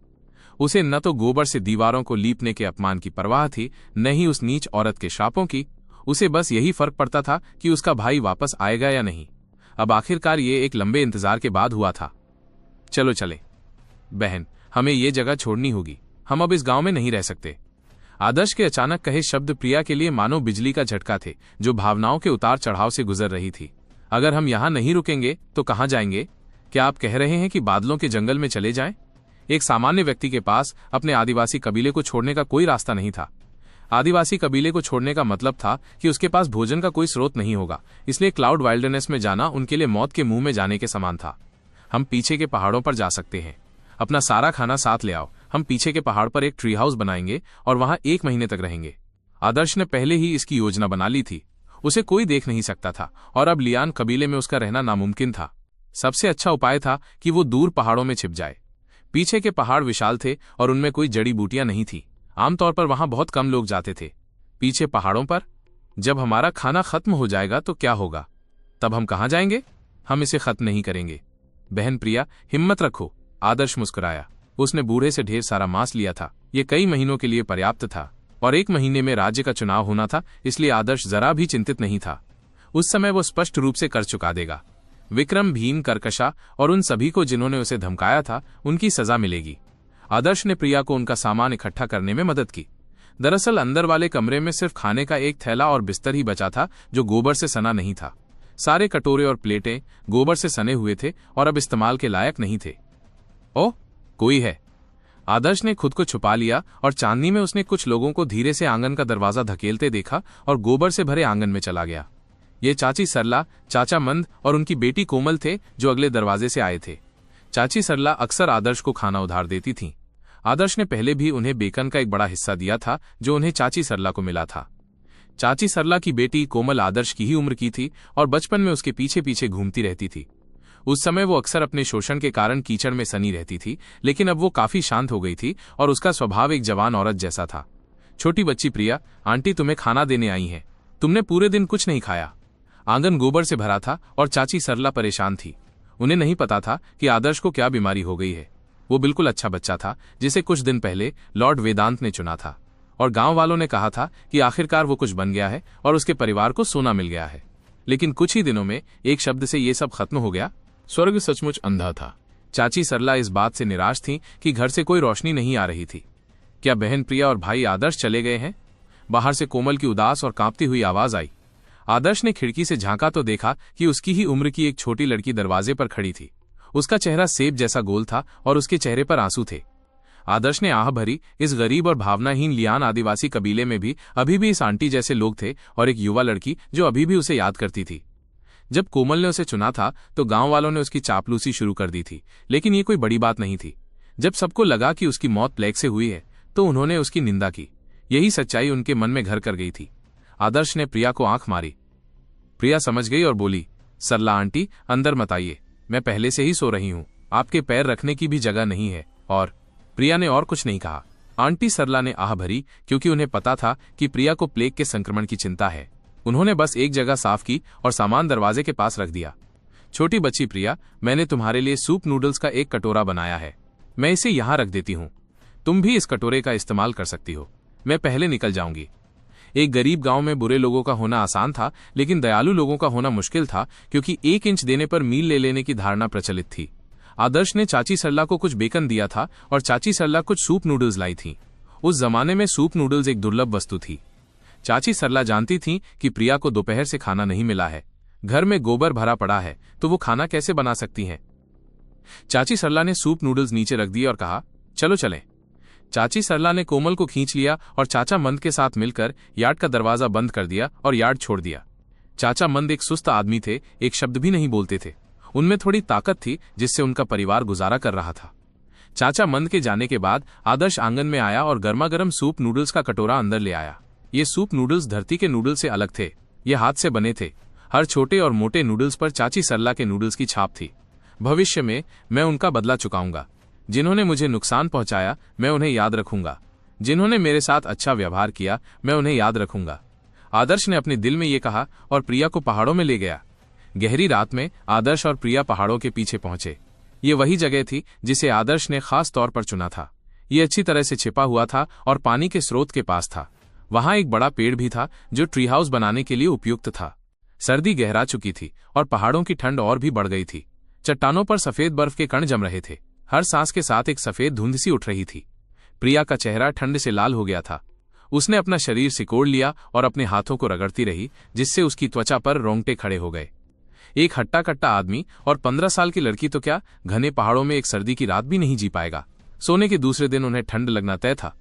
उसे न तो गोबर से दीवारों को लीपने के अपमान की परवाह थी, न ही उस नीच औरत के शापों की। उसे बस यही फर्क पड़ता था कि उसका भाई वापस आएगा या नहीं। अब आखिरकार ये एक लंबे इंतजार के बाद हुआ था। चलो चले बहन, हमें ये जगह छोड़नी होगी, हम अब इस गांव में नहीं रह सकते। आदर्श के अचानक कहे शब्द प्रिया के लिए मानो बिजली का झटका थे, जो भावनाओं के उतार चढ़ाव से गुजर रही थी। अगर हम यहां नहीं रुकेंगे तो कहां जाएंगे? क्या आप कह रहे हैं कि बादलों के जंगल में चले जाएं? एक सामान्य व्यक्ति के पास अपने आदिवासी कबीले को छोड़ने का कोई रास्ता नहीं था। आदिवासी कबीले को छोड़ने का मतलब था कि उसके पास भोजन का कोई स्रोत नहीं होगा, इसलिए क्लाउड वाइल्डरनेस में जाना उनके लिए मौत के मुंह में जाने के समान था। हम पीछे के पहाड़ों पर जा सकते हैं, अपना सारा खाना साथ ले आओ। हम पीछे के पहाड़ पर एक ट्री हाउस बनाएंगे और वहां 1 महीने तक रहेंगे। आदर्श ने पहले ही इसकी योजना बना ली थी। उसे कोई देख नहीं सकता था और अब लियान कबीले में उसका रहना नामुमकिन था। सबसे अच्छा उपाय था कि वो दूर पहाड़ों में छिप जाए। पीछे के पहाड़ विशाल थे और उनमें कोई जड़ी बूटियां नहीं थी। आमतौर पर वहां बहुत कम लोग जाते थे। पीछे पहाड़ों पर? जब हमारा खाना खत्म हो जाएगा तो क्या होगा? तब हम कहां जाएंगे? हम इसे खत्म नहीं करेंगे। बहन प्रिया, हिम्मत रखो। आदर्श मुस्कुराया। उसने बूढ़े से ढेर सारा मांस लिया था। ये कई महीनों के लिए पर्याप्त था और 1 महीने में राज्य का चुनाव होना था, इसलिए आदर्श जरा भी चिंतित नहीं था। उस समय वो स्पष्ट रूप से कर चुका देगा। विक्रम, भीम, करकशा और उन सभी को जिन्होंने उसे धमकाया था, उनकी सजा मिलेगी। आदर्श ने प्रिया को उनका सामान इकट्ठा करने में मदद की। दरअसल अंदर वाले कमरे में सिर्फ खाने का एक थैला और बिस्तर ही बचा था, जो गोबर से सना नहीं था। सारे कटोरे और प्लेटें गोबर से सने हुए थे और अब इस्तेमाल के लायक नहीं थे। ओह, कोई है। आदर्श ने खुद को छुपा लिया और चांदनी में उसने कुछ लोगों को धीरे से आंगन का दरवाजा धकेलते देखा और गोबर से भरे आंगन में चला गया। ये चाची सरला, चाचा मंद और उनकी बेटी कोमल थे, जो अगले दरवाजे से आए थे। चाची सरला अक्सर आदर्श को खाना उधार देती थीं। आदर्श ने पहले भी उन्हें बेकन का एक बड़ा हिस्सा दिया था, जो उन्हें चाची सरला को मिला था। चाची सरला की बेटी कोमल आदर्श की ही उम्र की थी और बचपन में उसके पीछे पीछे घूमती रहती थी। उस समय वो अक्सर अपने शोषण के कारण कीचड़ में सनी रहती थी, लेकिन अब वो काफी शांत हो गई थी और उसका स्वभाव एक जवान औरत जैसा था। छोटी बच्ची प्रिया, आंटी तुम्हें खाना देने आई हैं। तुमने पूरे दिन कुछ नहीं खाया। आंगन गोबर से भरा था और चाची सरला परेशान थी। उन्हें नहीं पता था कि आदर्श को क्या बीमारी हो गई है। वो बिल्कुल अच्छा बच्चा था जिसे कुछ दिन पहले लॉर्ड वेदांत ने चुना था, और गांव वालों ने कहा था कि आखिरकार वो कुछ बन गया है और उसके परिवार को सोना मिल गया है। लेकिन कुछ ही दिनों में एक शब्द से ये सब खत्म हो गया। स्वर्ग सचमुच अंधा था। चाची सरला इस बात से निराश थी कि घर से कोई रोशनी नहीं आ रही थी। क्या बहन प्रिया और भाई आदर्श चले गए हैं? बाहर से कोमल की उदास और कांपती हुई आवाज आई। आदर्श ने खिड़की से झांका तो देखा कि उसकी ही उम्र की एक छोटी लड़की दरवाजे पर खड़ी थी। उसका चेहरा सेब जैसा गोल था और उसके चेहरे पर आंसू थे। आदर्श ने आह भरी। इस गरीब और भावनाहीन लियान आदिवासी कबीले में भी अभी भी इस आंटी जैसे लोग थे और एक युवा लड़की जो अभी भी उसे याद करती थी। जब कोमल ने उसे चुना था तो गांव वालों ने उसकी चापलूसी शुरू कर दी थी, लेकिन ये कोई बड़ी बात नहीं थी। जब सबको लगा कि उसकी मौत प्लेग से हुई है तो उन्होंने उसकी निंदा की। यही सच्चाई उनके मन में घर कर गई थी। आदर्श ने प्रिया को आंख मारी। प्रिया समझ गई और बोली, सरला आंटी अंदर मत आइए, मैं पहले से ही सो रही हूं, आपके पैर रखने की भी जगह नहीं है। और प्रिया ने और कुछ नहीं कहा। आंटी सरला ने आह भरी क्योंकि उन्हें पता था कि प्रिया को प्लेग के संक्रमण की चिंता है। उन्होंने बस एक जगह साफ की और सामान दरवाजे के पास रख दिया। छोटी बच्ची प्रिया, मैंने तुम्हारे लिए सूप नूडल्स का एक कटोरा बनाया है, मैं इसे यहां रख देती हूं, तुम भी इस कटोरे का इस्तेमाल कर सकती हो, मैं पहले निकल जाऊंगी। एक गरीब गांव में बुरे लोगों का होना आसान था, लेकिन दयालु लोगों का होना मुश्किल था, क्योंकि 1 इंच देने पर मील ले लेने की धारणा प्रचलित थी। आदर्श ने चाची सरला को कुछ बेकन दिया था और चाची सरला कुछ सूप नूडल्स लाई थी। उस जमाने में सूप नूडल्स एक दुर्लभ वस्तु थी। चाची सरला जानती थीं कि प्रिया को दोपहर से खाना नहीं मिला है, घर में गोबर भरा पड़ा है, तो वो खाना कैसे बना सकती हैं। चाची सरला ने सूप नूडल्स नीचे रख दिए और कहा, चलो चलें। चाची सरला ने कोमल को खींच लिया और चाचा मंद के साथ मिलकर यार्ड का दरवाजा बंद कर दिया और यार्ड छोड़ दिया। चाचा मंद एक सुस्त आदमी थे, एक शब्द भी नहीं बोलते थे। उनमें थोड़ी ताकत थी जिससे उनका परिवार गुजारा कर रहा था। चाचा मंद के जाने के बाद आदर्श आंगन में आया और गर्मागर्म सूप नूडल्स का कटोरा अंदर ले आया। ये सूप नूडल्स धरती के नूडल्स से अलग थे, ये हाथ से बने थे। हर छोटे और मोटे नूडल्स पर चाची सरला के नूडल्स की छाप थी। भविष्य में मैं उनका बदला चुकाऊंगा। जिन्होंने मुझे नुकसान पहुंचाया मैं उन्हें याद रखूंगा, जिन्होंने मेरे साथ अच्छा व्यवहार किया मैं उन्हें याद रखूंगा। आदर्श ने अपने दिल में ये कहा और प्रिया को पहाड़ों में ले गया। गहरी रात में आदर्श और प्रिया पहाड़ों के पीछे पहुंचे। ये वही जगह थी जिसे आदर्श ने खास तौर पर चुना था। ये अच्छी तरह से छिपा हुआ था और पानी के स्रोत के पास था। वहां एक बड़ा पेड़ भी था जो ट्री हाउस बनाने के लिए उपयुक्त था। सर्दी गहरा चुकी थी और पहाड़ों की ठंड और भी बढ़ गई थी। चट्टानों पर सफेद बर्फ के कण जम रहे थे। हर सांस के साथ एक सफेद धुंध सी उठ रही थी। प्रिया का चेहरा ठंड से लाल हो गया था। उसने अपना शरीर सिकोड़ लिया और अपने हाथों को रगड़ती रही, जिससे उसकी त्वचा पर रोंगटे खड़े हो गए। एक हट्टा कट्टा आदमी और 15 साल की लड़की तो क्या, घने पहाड़ों में एक सर्दी की रात भी नहीं जी पाएगा। सोने के दूसरे दिन उन्हें ठंड लगना तय था।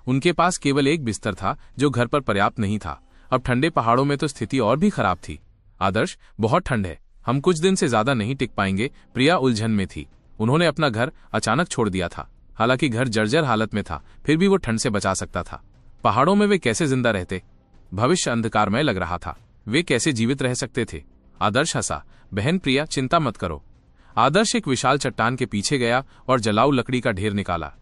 उनके पास केवल एक बिस्तर था जो घर पर पर्याप्त नहीं था। अब ठंडे पहाड़ों में तो स्थिति और भी खराब थी। आदर्श, बहुत ठंड है, हम कुछ दिन से ज्यादा नहीं टिक पाएंगे। प्रिया उलझन में थी। उन्होंने अपना घर अचानक छोड़ दिया था। हालांकि घर जर्जर हालत में था, फिर भी वो ठंड से बचा सकता था। पहाड़ों में वे कैसे जिंदा रहते? भविष्य अंधकारमय लग रहा था। वे कैसे जीवित रह सकते थे? आदर्श हंसा। बहन प्रिया, चिंता मत करो। आदर्श एक विशाल चट्टान के पीछे गया और जलाऊ लकड़ी का ढेर निकाला।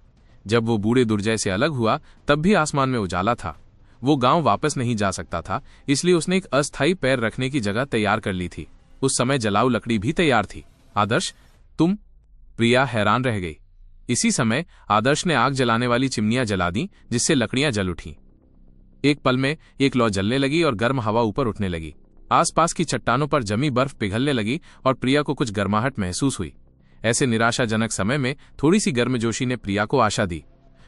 जब वो बूढ़े दुर्जय से अलग हुआ तब भी आसमान में उजाला था। वो गांव वापस नहीं जा सकता था, इसलिए उसने एक अस्थायी पैर रखने की जगह तैयार कर ली थी। उस समय जलाऊ लकड़ी भी तैयार थी। आदर्श, तुम? प्रिया हैरान रह गई। इसी समय आदर्श ने आग जलाने वाली चिमनियां जला दी, जिससे लकड़ियां जल उठीं। एक पल में एक लौ जलने लगी और गर्म हवा ऊपर उठने लगी। आसपास की चट्टानों पर जमी बर्फ पिघलने लगी और प्रिया को कुछ गर्माहट महसूस हुई। ऐसे निराशाजनक समय में थोड़ी सी गर्मजोशी ने प्रिया को आशा दी।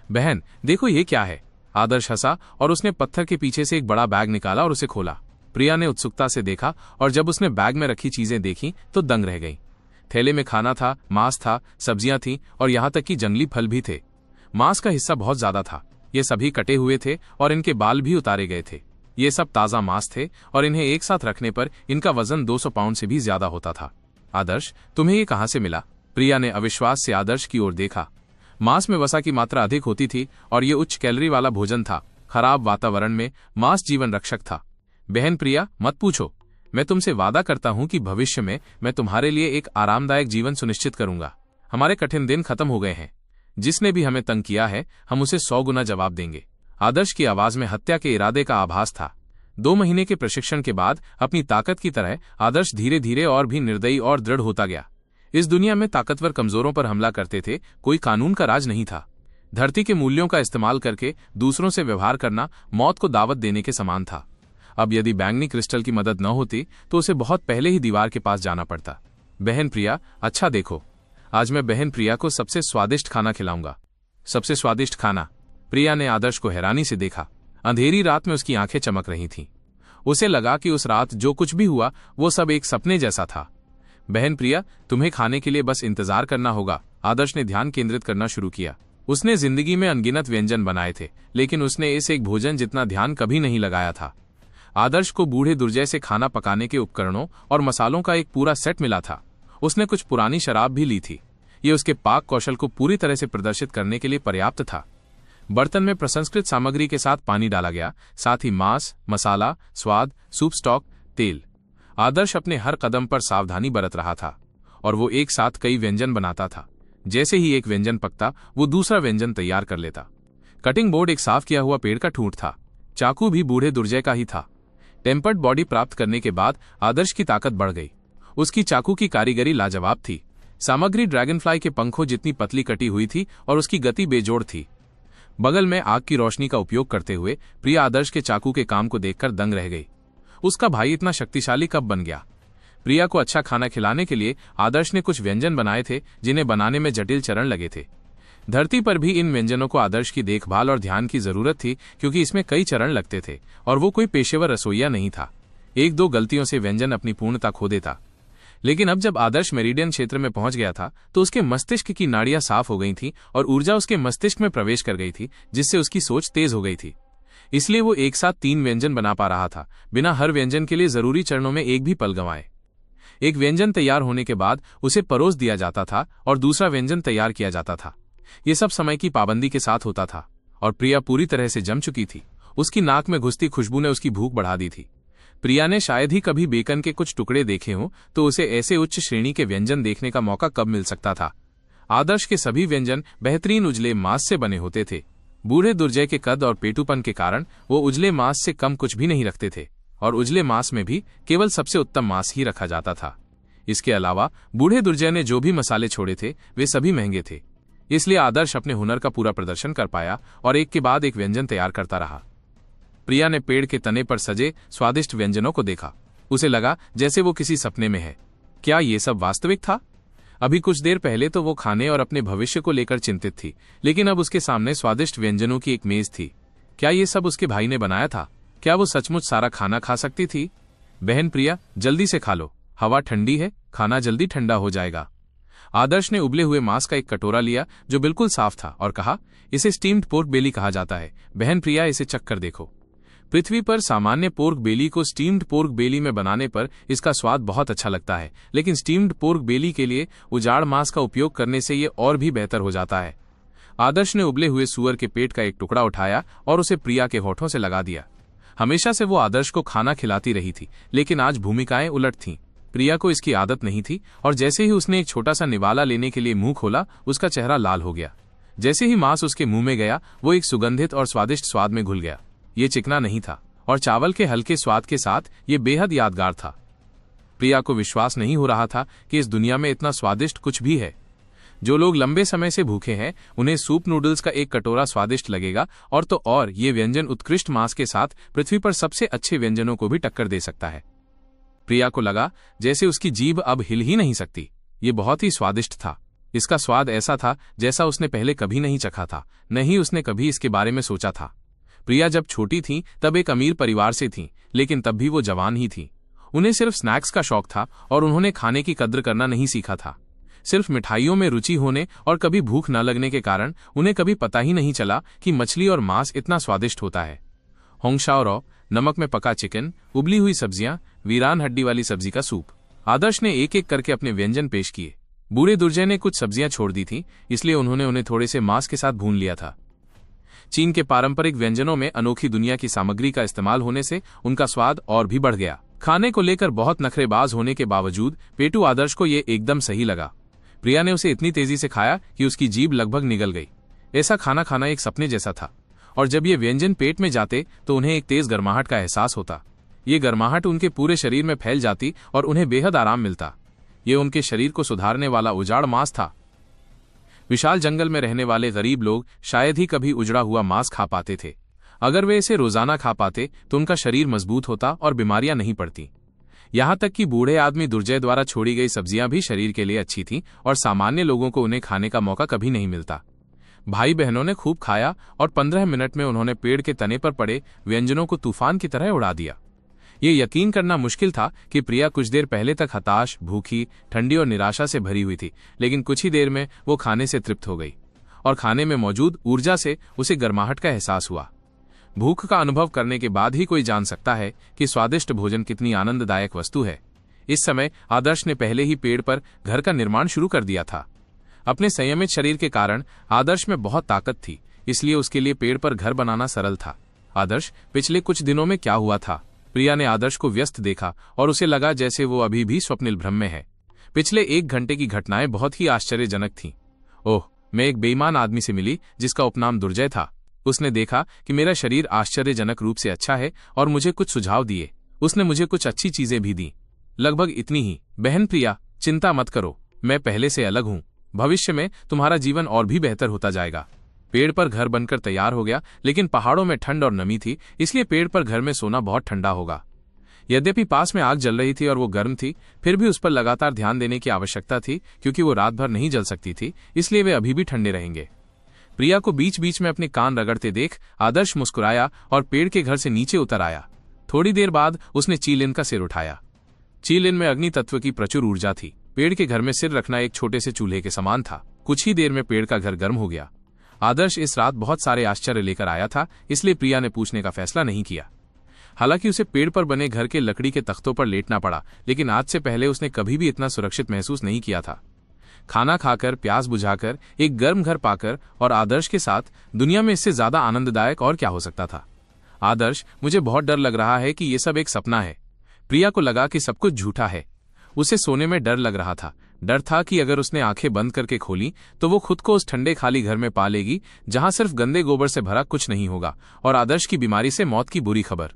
बहन देखो, ये क्या है? आदर्श हंसा और उसने पत्थर के पीछे से एक बड़ा बैग निकाला और उसे खोला। प्रिया ने उत्सुकता से देखा और जब उसने बैग में रखी चीजें देखी तो दंग रह गई। थैले में खाना था, मांस था, सब्जियां थीं और यहां तक कि जंगली फल भी थे। मांस का हिस्सा बहुत ज्यादा था। ये सभी कटे हुए थे और इनके बाल भी उतारे गए थे। ये सब ताजा मांस थे और इन्हें एक साथ रखने पर इनका वजन 200 पाउंड से भी ज्यादा होता था। आदर्श, तुम्हें ये कहां से मिला? प्रिया ने अविश्वास से आदर्श की ओर देखा। मांस में वसा की मात्रा अधिक होती थी और ये उच्च कैलोरी वाला भोजन था। खराब वातावरण में मांस जीवन रक्षक था। बहन प्रिया, मत पूछो। मैं तुमसे वादा करता हूं कि भविष्य में मैं तुम्हारे लिए एक आरामदायक जीवन सुनिश्चित करूंगा। हमारे कठिन दिन खत्म हो गए हैं। जिसने भी हमें तंग किया है हम उसे 100 गुना जवाब देंगे। आदर्श की आवाज में हत्या के इरादे का आभास था। 2 महीने के प्रशिक्षण के बाद अपनी ताकत की तरह आदर्श धीरे धीरे और भी निर्दयी और दृढ़ होता गया। इस दुनिया में ताकतवर कमजोरों पर हमला करते थे, कोई कानून का राज नहीं था। धरती के मूल्यों का इस्तेमाल करके दूसरों से व्यवहार करना मौत को दावत देने के समान था। अब यदि बैंगनी क्रिस्टल की मदद न होती तो उसे बहुत पहले ही दीवार के पास जाना पड़ता। बहन प्रिया, अच्छा देखो, आज मैं बहन प्रिया को सबसे स्वादिष्ट खाना खिलाऊंगा। सबसे स्वादिष्ट खाना? प्रिया ने आदर्श को हैरानी से देखा। अंधेरी रात में उसकी आंखें चमक रही थीं। उसे लगा कि उस रात जो कुछ भी हुआ वो सब एक सपने जैसा था। बहन प्रिया, तुम्हें खाने के लिए बस इंतजार करना होगा। आदर्श ने ध्यान केंद्रित करना शुरू किया। उसने जिंदगी में अनगिनत व्यंजन बनाए थे, लेकिन उसने इस एक भोजन जितना ध्यान कभी नहीं लगाया था। आदर्श को बूढ़े दुर्जय से खाना पकाने के उपकरणों और मसालों का एक पूरा सेट मिला था। उसने कुछ पुरानी शराब भी ली थी। ये उसके पाक कौशल को पूरी तरह से प्रदर्शित करने के लिए पर्याप्त था। बर्तन में प्रसंस्कृत सामग्री के साथ पानी डाला गया, साथ ही मांस, मसाला, स्वाद, सूप स्टॉक, तेल। आदर्श अपने हर कदम पर सावधानी बरत रहा था और वो एक साथ कई व्यंजन बनाता था। जैसे ही एक व्यंजन पकता, वो दूसरा व्यंजन तैयार कर लेता। कटिंग बोर्ड एक साफ किया हुआ पेड़ का ठूंठ था। चाकू भी बूढ़े दुर्जय का ही था। टेम्पर्ड बॉडी प्राप्त करने के बाद आदर्श की ताकत बढ़ गई। उसकी चाकू की कारीगरी लाजवाब थी। सामग्री ड्रैगनफ्लाई के पंखों जितनी पतली कटी हुई थी और उसकी गति बेजोड़ थी। बगल में आग की रोशनी का उपयोग करते हुए प्रिया आदर्श के चाकू के काम को देखकर दंग रह गई। उसका भाई इतना शक्तिशाली कब बन गया? प्रिया को अच्छा खाना खिलाने के लिए आदर्श ने कुछ व्यंजन बनाए थे जिन्हें बनाने में जटिल चरण लगे थे। धरती पर भी इन व्यंजनों को आदर्श की देखभाल और ध्यान की जरूरत थी, क्योंकि इसमें कई चरण लगते थे और वो कोई पेशेवर रसोइया नहीं था। एक दो गलतियों से व्यंजन अपनी पूर्णता खो देता। लेकिन अब जब आदर्श मेरिडियन क्षेत्र में पहुंच गया था तो उसके मस्तिष्क की नाड़ियां साफ हो गई थीं और ऊर्जा उसके मस्तिष्क में प्रवेश कर गई थी, जिससे उसकी सोच तेज हो गई थी। इसलिए वो एक साथ 3 व्यंजन बना पा रहा था, बिना हर व्यंजन के लिए जरूरी चरणों में एक भी पल गंवाए। एक व्यंजन तैयार होने के बाद उसे परोस दिया जाता था और दूसरा व्यंजन तैयार किया जाता था। ये सब समय की पाबंदी के साथ होता था और प्रिया पूरी तरह से जम चुकी थी। उसकी नाक में घुसती खुशबू ने उसकी भूख बढ़ा दी थी। प्रिया ने शायद ही कभी बेकन के कुछ टुकड़े देखे हों, तो उसे ऐसे उच्च श्रेणी के व्यंजन देखने का मौका कब मिल सकता था। आदर्श के सभी व्यंजन बेहतरीन उजले मांस से बने होते थे। बूढ़े दुर्जय के कद और पेटूपन के कारण वो उजले मांस से कम कुछ भी नहीं रखते थे और उजले मांस में भी केवल सबसे उत्तम मांस ही रखा जाता था। इसके अलावा बूढ़े दुर्जय ने जो भी मसाले छोड़े थे वे सभी महंगे थे। इसलिए आदर्श अपने हुनर का पूरा प्रदर्शन कर पाया और एक के बाद एक व्यंजन तैयार करता रहा। प्रिया ने पेड़ के तने पर सजे स्वादिष्ट व्यंजनों को देखा। उसे लगा जैसे वो किसी सपने में है। क्या ये सब वास्तविक था? अभी कुछ देर पहले तो वो खाने और अपने भविष्य को लेकर चिंतित थी, लेकिन अब उसके सामने स्वादिष्ट व्यंजनों की एक मेज थी। क्या ये सब उसके भाई ने बनाया था? क्या वो सचमुच सारा खाना खा सकती थी? बहन प्रिया, जल्दी से खा लो, हवा ठंडी है, खाना जल्दी ठंडा हो जाएगा। आदर्श ने उबले हुए मांस का एक कटोरा लिया जो बिल्कुल साफ था और कहा, इसे स्टीम्ड पोर्क बेली कहा जाता है। बहन प्रिया, इसे चख कर देखो। पृथ्वी पर सामान्य पोर्क बेली को स्टीम्ड पोर्क बेली में बनाने पर इसका स्वाद बहुत अच्छा लगता है, लेकिन स्टीम्ड पोर्क बेली के लिए उजाड़ मांस का उपयोग करने से ये और भी बेहतर हो जाता है। आदर्श ने उबले हुए सूअर के पेट का एक टुकड़ा उठाया और उसे प्रिया के होठों से लगा दिया। हमेशा से वो आदर्श को खाना खिलाती रही थी, लेकिन आज भूमिकाएं उलट थीं। प्रिया को इसकी आदत नहीं थी और जैसे ही उसने एक छोटा सा निवाला लेने के लिए मुंह खोला, उसका चेहरा लाल हो गया। जैसे ही मांस उसके मुंह में गया, वो एक सुगंधित और स्वादिष्ट स्वाद में घुल गया। ये चिकना नहीं था और चावल के हल्के स्वाद के साथ ये बेहद यादगार था। प्रिया को विश्वास नहीं हो रहा था कि इस दुनिया में इतना स्वादिष्ट कुछ भी है। जो लोग लंबे समय से भूखे हैं, उन्हें सूप नूडल्स का एक कटोरा स्वादिष्ट लगेगा, और तो और ये व्यंजन उत्कृष्ट मांस के साथ पृथ्वी पर सबसे अच्छे व्यंजनों को भी टक्कर दे सकता है। प्रिया को लगा जैसे उसकी जीभ अब हिल ही नहीं सकती। ये बहुत ही स्वादिष्ट था। इसका स्वाद ऐसा था जैसा उसने पहले कभी नहीं चखा था, न ही उसने कभी इसके बारे में सोचा था। प्रिया जब छोटी थी तब एक अमीर परिवार से थी, लेकिन तब भी वो जवान ही थी। उन्हें सिर्फ स्नैक्स का शौक था और उन्होंने खाने की कद्र करना नहीं सीखा था। सिर्फ मिठाइयों में रुचि होने और कभी भूख न लगने के कारण उन्हें कभी पता ही नहीं चला कि मछली और मांस इतना स्वादिष्ट होता है। होंगशाओ, नमक में पका चिकन, उबली हुई सब्जियां, वीरान हड्डी वाली सब्जी का सूप। आदर्श ने एक एक करके अपने व्यंजन पेश किए। बूढ़े दुर्जय ने कुछ सब्जियां छोड़ दी थी, इसलिए उन्होंने उन्हें थोड़े से मांस के साथ भून लिया था। चीन के पारंपरिक व्यंजनों में अनोखी दुनिया की सामग्री का इस्तेमाल होने से उनका स्वाद और भी बढ़ गया। खाने को लेकर बहुत नखरेबाज होने के बावजूद पेटू आदर्श को ये एकदम सही लगा। प्रिया ने उसे इतनी तेजी से खाया कि उसकी जीभ लगभग निगल गई। ऐसा खाना खाना एक सपने जैसा था, और जब ये व्यंजन पेट में जाते तो उन्हें एक तेज गर्माहट का एहसास होता। ये गर्माहट उनके पूरे शरीर में फैल जाती और उन्हें बेहद आराम मिलता। ये उनके शरीर को सुधारने वाला उजाड़ मांस था। विशाल जंगल में रहने वाले गरीब लोग शायद ही कभी उजड़ा हुआ मांस खा पाते थे। अगर वे इसे रोजाना खा पाते तो उनका शरीर मजबूत होता और बीमारियां नहीं पड़ती। यहां तक कि बूढ़े आदमी दुर्जय द्वारा छोड़ी गई सब्जियां भी शरीर के लिए अच्छी थीं और सामान्य लोगों को उन्हें खाने का मौका कभी नहीं मिलता। भाई बहनों ने खूब खाया और 15 मिनट में उन्होंने पेड़ के तने पर पड़े व्यंजनों को तूफान की तरह उड़ा दिया। ये यकीन करना मुश्किल था कि प्रिया कुछ देर पहले तक हताश, भूखी, ठंडी और निराशा से भरी हुई थी, लेकिन कुछ ही देर में वो खाने से तृप्त हो गई और खाने में मौजूद ऊर्जा से उसे गर्माहट का एहसास हुआ। भूख का अनुभव करने के बाद ही कोई जान सकता है कि स्वादिष्ट भोजन कितनी आनंददायक वस्तु है। इस समय आदर्श ने पहले ही पेड़ पर घर का निर्माण शुरू कर दिया था। अपने संयमित शरीर के कारण आदर्श में बहुत ताकत थी, इसलिए उसके लिए पेड़ पर घर बनाना सरल था। आदर्श पिछले कुछ दिनों में क्या हुआ था? प्रिया ने आदर्श को व्यस्त देखा और उसे लगा जैसे वो अभी भी स्वप्निल भ्रम में है। पिछले 1 घंटे की घटनाएं बहुत ही आश्चर्यजनक थीं। ओह, मैं एक बेईमान आदमी से मिली जिसका उपनाम दुर्जय था। उसने देखा कि मेरा शरीर आश्चर्यजनक रूप से अच्छा है और मुझे कुछ सुझाव दिए। उसने मुझे कुछ अच्छी चीजें भी दी। लगभग इतनी ही। बहन प्रिया, चिंता मत करो, मैं पहले से अलग हूं। भविष्य में तुम्हारा जीवन और भी बेहतर होता जाएगा। पेड़ पर घर बनकर तैयार हो गया, लेकिन पहाड़ों में ठंड और नमी थी, इसलिए पेड़ पर घर में सोना बहुत ठंडा होगा। यद्यपि पास में आग जल रही थी और वो गर्म थी, फिर भी उस पर लगातार ध्यान देने की आवश्यकता थी, क्योंकि वो रात भर नहीं जल सकती थी, इसलिए वे अभी भी ठंडे रहेंगे। प्रिया को बीच बीच में अपने कान रगड़ते देख आदर्श मुस्कुराया और पेड़ के घर से नीचे उतर आया। थोड़ी देर बाद उसने चीलिन का सिर उठाया। चीलिन में अग्नि तत्व की प्रचुर ऊर्जा थी। पेड़ के घर में सिर रखना एक छोटे से चूल्हे के समान था। कुछ ही देर में पेड़ का घर गर्म हो गया। आदर्श इस रात बहुत सारे आश्चर्य लेकर आया था, इसलिए प्रिया ने पूछने का फैसला नहीं किया। हालांकि उसे पेड़ पर बने घर के लकड़ी के तख्तों पर लेटना पड़ा, लेकिन आज से पहले उसने कभी भी इतना सुरक्षित महसूस नहीं किया था। खाना खाकर, प्यास बुझाकर, एक गर्म घर पाकर और आदर्श के साथ दुनिया में इससे ज्यादा आनंददायक और क्या हो सकता था? आदर्श, मुझे बहुत डर लग रहा है कि ये सब एक सपना है। प्रिया को लगा कि सब कुछ झूठा है। उसे सोने में डर लग रहा था। डर था कि अगर उसने आंखें बंद करके खोली तो वो खुद को उस ठंडे खाली घर में पा लेगी जहां सिर्फ गंदे गोबर से भरा कुछ नहीं होगा और आदर्श की बीमारी से मौत की बुरी खबर।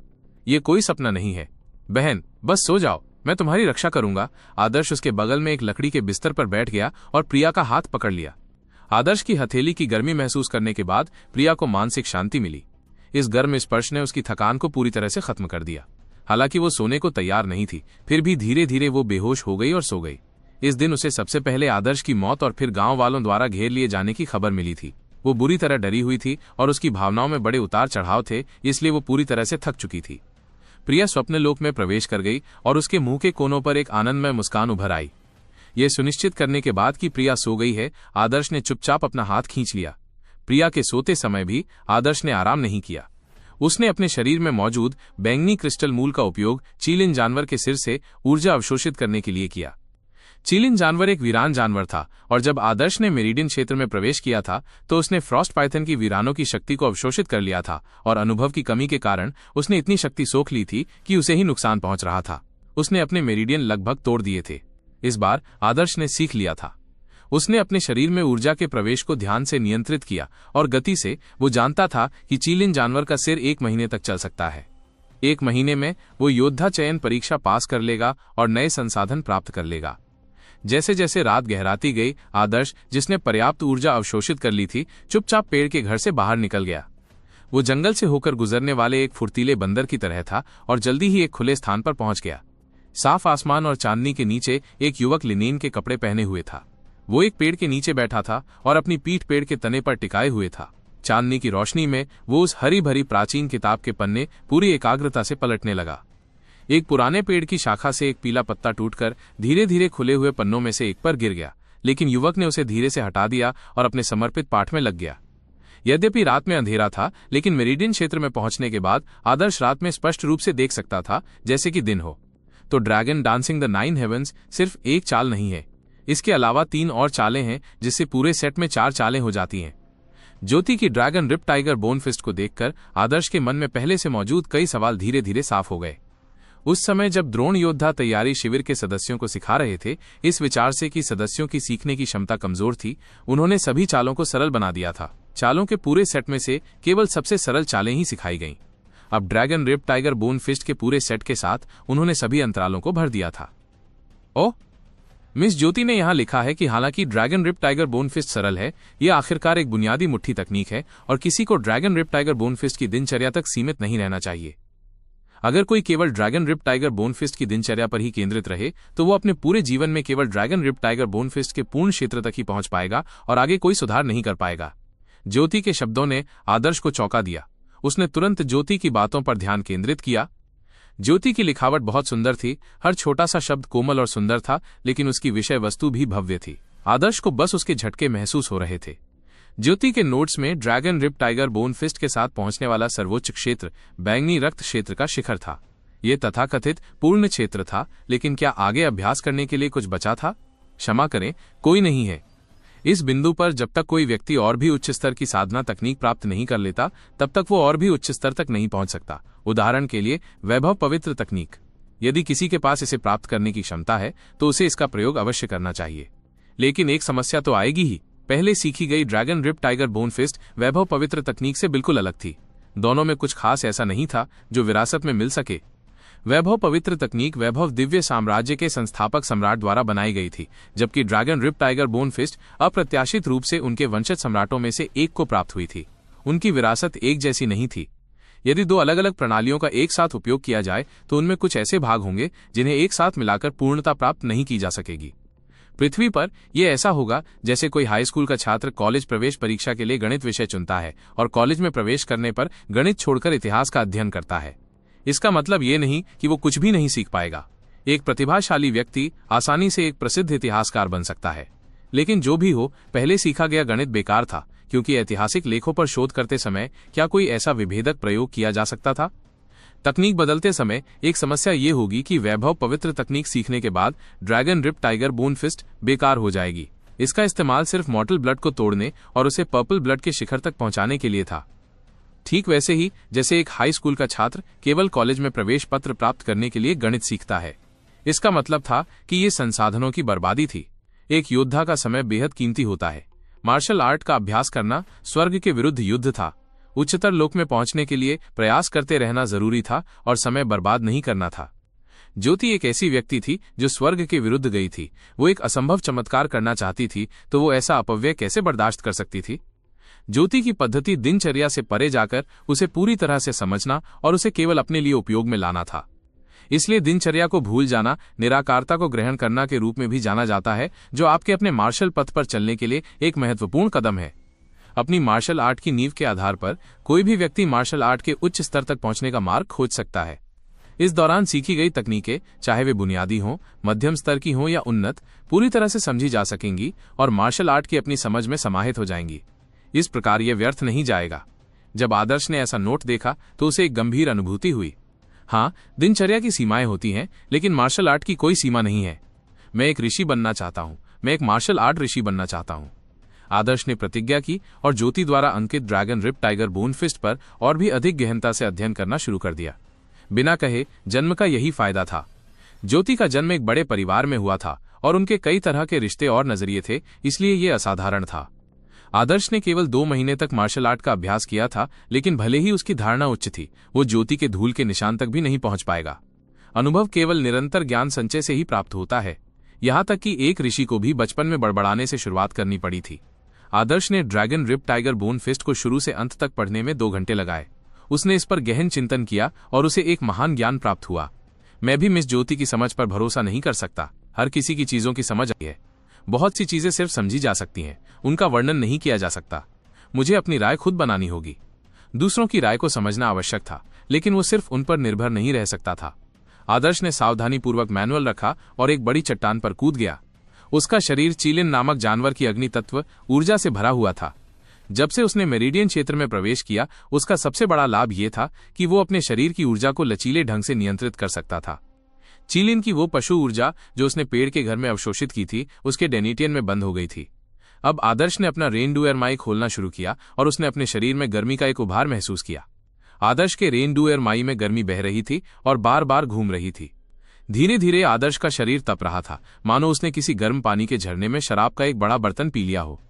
ये कोई सपना नहीं है। बहन, बस सो जाओ, मैं तुम्हारी रक्षा करूंगा। आदर्श उसके बगल में एक लकड़ी के बिस्तर पर बैठ गया और प्रिया का हाथ पकड़ लिया। आदर्श की हथेली की गर्मी महसूस करने के बाद प्रिया को मानसिक शांति मिली। इस गर्म स्पर्श ने उसकी थकान को पूरी तरह से खत्म कर दिया। हालांकि वो सोने को तैयार नहीं थी, फिर भी धीरे धीरे वो बेहोश हो गई और सो गई। इस दिन उसे सबसे पहले आदर्श की मौत और फिर गांव वालों द्वारा घेर लिए जाने की खबर मिली थी। वो बुरी तरह डरी हुई थी और उसकी भावनाओं में बड़े उतार चढ़ाव थे, इसलिए वो पूरी तरह से थक चुकी थी। प्रिया स्वप्न लोक में प्रवेश कर गई और उसके मुंह के कोनों पर एक आनंदमय मुस्कान उभर आई। यह सुनिश्चित करने के बाद कि प्रिया सो गई है, आदर्श ने चुपचाप अपना हाथ खींच लिया। प्रिया के सोते समय भी आदर्श ने आराम नहीं किया। उसने अपने शरीर में मौजूद बैंगनी क्रिस्टल मूल का उपयोग चीलिन जानवर के सिर से ऊर्जा अवशोषित करने के लिए किया। चीलिन जानवर एक वीरान जानवर था और जब आदर्श ने मेरिडियन क्षेत्र में प्रवेश किया था तो उसने फ्रॉस्ट पाइथन की वीरानों की शक्ति को अवशोषित कर लिया था और अनुभव की कमी के कारण उसने इतनी शक्ति सोख ली थी कि उसे ही नुकसान पहुंच रहा था। उसने अपने मेरिडियन लगभग तोड़ दिए थे। इस बार आदर्श ने सीख लिया था। उसने अपने शरीर में ऊर्जा के प्रवेश को ध्यान से नियंत्रित किया और गति से। वो जानता था कि चीलिन जानवर का सिर 1 महीने तक चल सकता है। 1 महीने में वो योद्धा चयन परीक्षा पास कर लेगा और नए संसाधन प्राप्त कर लेगा। जैसे जैसे रात गहराती गई, आदर्श, जिसने पर्याप्त ऊर्जा अवशोषित कर ली थी, चुपचाप पेड़ के घर से बाहर निकल गया। वो जंगल से होकर गुजरने वाले एक फुर्तीले बंदर की तरह था और जल्दी ही एक खुले स्थान पर पहुंच गया। साफ आसमान और चांदनी के नीचे एक युवक लिनेन के कपड़े पहने हुए था। वो एक पेड़ के नीचे बैठा था और अपनी पीठ पेड़ के तने पर टिकाए हुए था। चांदनी की रोशनी में वो उस हरी भरी प्राचीन किताब के पन्ने पूरी एकाग्रता से पलटने लगा। एक पुराने पेड़ की शाखा से एक पीला पत्ता टूटकर धीरे धीरे खुले हुए पन्नों में से एक पर गिर गया, लेकिन युवक ने उसे धीरे से हटा दिया और अपने समर्पित पाठ में लग गया। यद्यपि रात में अंधेरा था, लेकिन मेरिडियन क्षेत्र में पहुंचने के बाद आदर्श रात में स्पष्ट रूप से देख सकता था जैसे कि दिन हो। तो ड्रैगन डांसिंग द 9 हेवंस सिर्फ एक चाल नहीं है, इसके अलावा 3 और चालें हैं, जिससे पूरे सेट में 4 चालें हो जाती हैं। ज्योति की dragon rip tiger bone fist को देखकर आदर्श के मन में पहले से मौजूद कई सवाल धीरे धीरे साफ हो गए। उस समय जब द्रोण योद्धा तैयारी शिविर के सदस्यों को सिखा रहे थे, इस विचार से कि सदस्यों की सीखने की क्षमता कमजोर थी, उन्होंने सभी चालों को सरल बना दिया था। चालों के पूरे सेट में से केवल सबसे सरल चालें ही सिखाई गईं। अब dragon rip tiger bone fist के पूरे सेट के साथ उन्होंने सभी अंतरालों को भर दिया था। ओह, मिस ज्योति ने यहाँ लिखा है कि हालांकि dragon rip tiger bone fist सरल है, यह आखिरकार एक बुनियादी मुट्ठी तकनीक है और किसी को dragon rip tiger bone fist की दिनचर्या तक सीमित नहीं रहना चाहिए। अगर कोई केवल dragon rip tiger bone fist की दिनचर्या पर ही केंद्रित रहे तो वो अपने पूरे जीवन में केवल dragon rip tiger bone fist के पूर्ण क्षेत्र तक ही पहुंच पाएगा और आगे कोई सुधार नहीं कर पाएगा। ज्योति के शब्दों ने आदर्श को चौंका दिया। उसने तुरंत ज्योति की बातों पर ध्यान केंद्रित किया। ज्योति की लिखावट बहुत सुंदर थी, हर छोटा सा शब्द कोमल और सुंदर था, लेकिन उसकी विषय वस्तु भी भव्य थी। आदर्श को बस उसके झटके महसूस हो रहे थे। ज्योति के नोट्स में dragon rip tiger bone fist के साथ पहुंचने वाला सर्वोच्च क्षेत्र बैंगनी रक्त क्षेत्र का शिखर था। यह तथाकथित पूर्ण क्षेत्र था, लेकिन क्या आगे अभ्यास करने के लिए कुछ बचा था? क्षमा करें, कोई नहीं है। इस बिंदु पर जब तक कोई व्यक्ति और भी उच्च स्तर की साधना तकनीक प्राप्त नहीं कर लेता, तब तक वो और भी उच्च स्तर तक नहीं पहुंच सकता। उदाहरण के लिए वैभव पवित्र तकनीक। यदि किसी के पास इसे प्राप्त करने की क्षमता है तो उसे इसका प्रयोग अवश्य करना चाहिए। लेकिन एक समस्या तो आएगी ही। पहले सीखी गई dragon rip tiger bone fist वैभव पवित्र तकनीक से बिल्कुल अलग थी। दोनों में कुछ खास ऐसा नहीं था जो विरासत में मिल सके। वैभव पवित्र तकनीक वैभव दिव्य साम्राज्य के संस्थापक सम्राट द्वारा बनाई गई थी, जबकि dragon rip tiger bone fist अप्रत्याशित रूप से उनके वंशज सम्राटों में से एक को प्राप्त हुई थी। उनकी विरासत एक जैसी नहीं थी। यदि दो अलग अलग प्रणालियों का एक साथ उपयोग किया जाए तो उनमें कुछ ऐसे भाग होंगे जिन्हें एक साथ मिलाकर पूर्णता प्राप्त नहीं की जा सकेगी। पृथ्वी पर यह ऐसा होगा जैसे कोई हाई स्कूल का छात्र कॉलेज प्रवेश परीक्षा के लिए गणित विषय चुनता है और कॉलेज में प्रवेश करने पर गणित छोड़कर इतिहास का अध्ययन करता है। इसका मतलब ये नहीं कि वो कुछ भी नहीं सीख पाएगा। एक प्रतिभाशाली व्यक्ति आसानी से एक प्रसिद्ध इतिहासकार बन सकता है, लेकिन जो भी हो, पहले सीखा गया गणित बेकार था, क्योंकि ऐतिहासिक लेखों पर शोध करते समय क्या कोई ऐसा विभेदक प्रयोग किया जा सकता था? तकनीक बदलते समय एक समस्या ये होगी कि वैभव पवित्र तकनीक सीखने के बाद dragon rip tiger bone fist बेकार हो जाएगी। इसका इस्तेमाल सिर्फ मॉर्टल ब्लड को तोड़ने और उसे पर्पल ब्लड के शिखर तक पहुंचाने के लिए था। ठीक वैसे ही जैसे एक हाई स्कूल का छात्र केवल कॉलेज में प्रवेश पत्र प्राप्त करने के लिए गणित सीखता है। इसका मतलब था कि ये संसाधनों की बर्बादी थी। एक योद्धा का समय बेहद कीमती होता है। मार्शल आर्ट का अभ्यास करना स्वर्ग के विरुद्ध युद्ध था। उच्चतर लोक में पहुंचने के लिए प्रयास करते रहना जरूरी था और समय बर्बाद नहीं करना था। ज्योति एक ऐसी व्यक्ति थी जो स्वर्ग के विरुद्ध गई थी। वो एक असंभव चमत्कार करना चाहती थी, तो वो ऐसा अपव्यय कैसे बर्दाश्त कर सकती थी? ज्योति की पद्धति दिनचर्या से परे जाकर उसे पूरी तरह से समझना और उसे केवल अपने लिए उपयोग में लाना था। इसलिए दिनचर्या को भूल जाना निराकारता को ग्रहण करना के रूप में भी जाना जाता है, जो आपके अपने मार्शल पथ पर चलने के लिए एक महत्वपूर्ण कदम है। अपनी मार्शल आर्ट की नींव के आधार पर कोई भी व्यक्ति मार्शल आर्ट के उच्च स्तर तक पहुंचने का मार्ग खोज सकता है। इस दौरान सीखी गई तकनीकें, चाहे वे बुनियादी हों, मध्यम स्तर की हों या उन्नत, पूरी तरह से समझी जा सकेंगी और मार्शल आर्ट की अपनी समझ में समाहित हो जाएंगी। इस प्रकार यह व्यर्थ नहीं जाएगा। जब आदर्श ने ऐसा नोट देखा तो उसे एक गंभीर अनुभूति हुई। हाँ, दिनचर्या की सीमाएं होती हैं, लेकिन मार्शल आर्ट की कोई सीमा नहीं है। मैं एक ऋषि बनना चाहता हूं। मैं एक मार्शल आर्ट ऋषि बनना चाहता हूं। आदर्श ने प्रतिज्ञा की और ज्योति द्वारा अंकित dragon rip tiger bone fist पर और भी अधिक गहनता से अध्ययन करना शुरू कर दिया। बिना कहे जन्म का यही फायदा था। ज्योति का जन्म एक बड़े परिवार में हुआ था और उनके कई तरह के रिश्ते और नजरिए थे, इसलिए यह असाधारण था। आदर्श ने केवल 2 महीने तक मार्शल आर्ट का अभ्यास किया था, लेकिन भले ही उसकी धारणा उच्च थी, वो ज्योति के धूल के निशान तक भी नहीं पहुंच पाएगा। अनुभव केवल निरंतर ज्ञान संचय से ही प्राप्त होता है। यहां तक कि एक ऋषि को भी बचपन में बड़बड़ाने से शुरुआत करनी पड़ी थी। आदर्श ने dragon rip tiger bone fist को शुरू से अंत तक पढ़ने में 2 घंटे लगाए। उसने इस पर गहन चिंतन किया और उसे एक महान ज्ञान प्राप्त हुआ। मैं भी मिस ज्योति की समझ पर भरोसा नहीं कर सकता। हर किसी की चीजों की समझ आई है। बहुत सी चीजें सिर्फ समझी जा सकती हैं, उनका वर्णन नहीं किया जा सकता। मुझे अपनी राय खुद बनानी होगी। दूसरों की राय को समझना आवश्यक था, लेकिन वो सिर्फ उन पर निर्भर नहीं रह सकता था। आदर्श ने सावधानीपूर्वक मैनुअल रखा और एक बड़ी चट्टान पर कूद गया। उसका शरीर चीलिन नामक जानवर की अग्नि तत्व ऊर्जा से भरा हुआ था। जब से उसने मेरिडियन क्षेत्र में प्रवेश किया, उसका सबसे बड़ा लाभ यह था कि वो अपने शरीर की ऊर्जा को लचीले ढंग से नियंत्रित कर सकता था। चीलिन की वो पशु ऊर्जा जो उसने पेड़ के घर में अवशोषित की थी, उसके डेनिटियन में बंद हो गई थी। अब आदर्श ने अपना रेनडुअर माई खोलना शुरू किया और उसने अपने शरीर में गर्मी का एक उभार महसूस किया। आदर्श के रेनडुअर माई में गर्मी बह रही थी और बार बार घूम रही थी। धीरे धीरे आदर्श का शरीर तप रहा था, मानो उसने किसी गर्म पानी के झरने में शराब का एक बड़ा बर्तन पी लिया हो।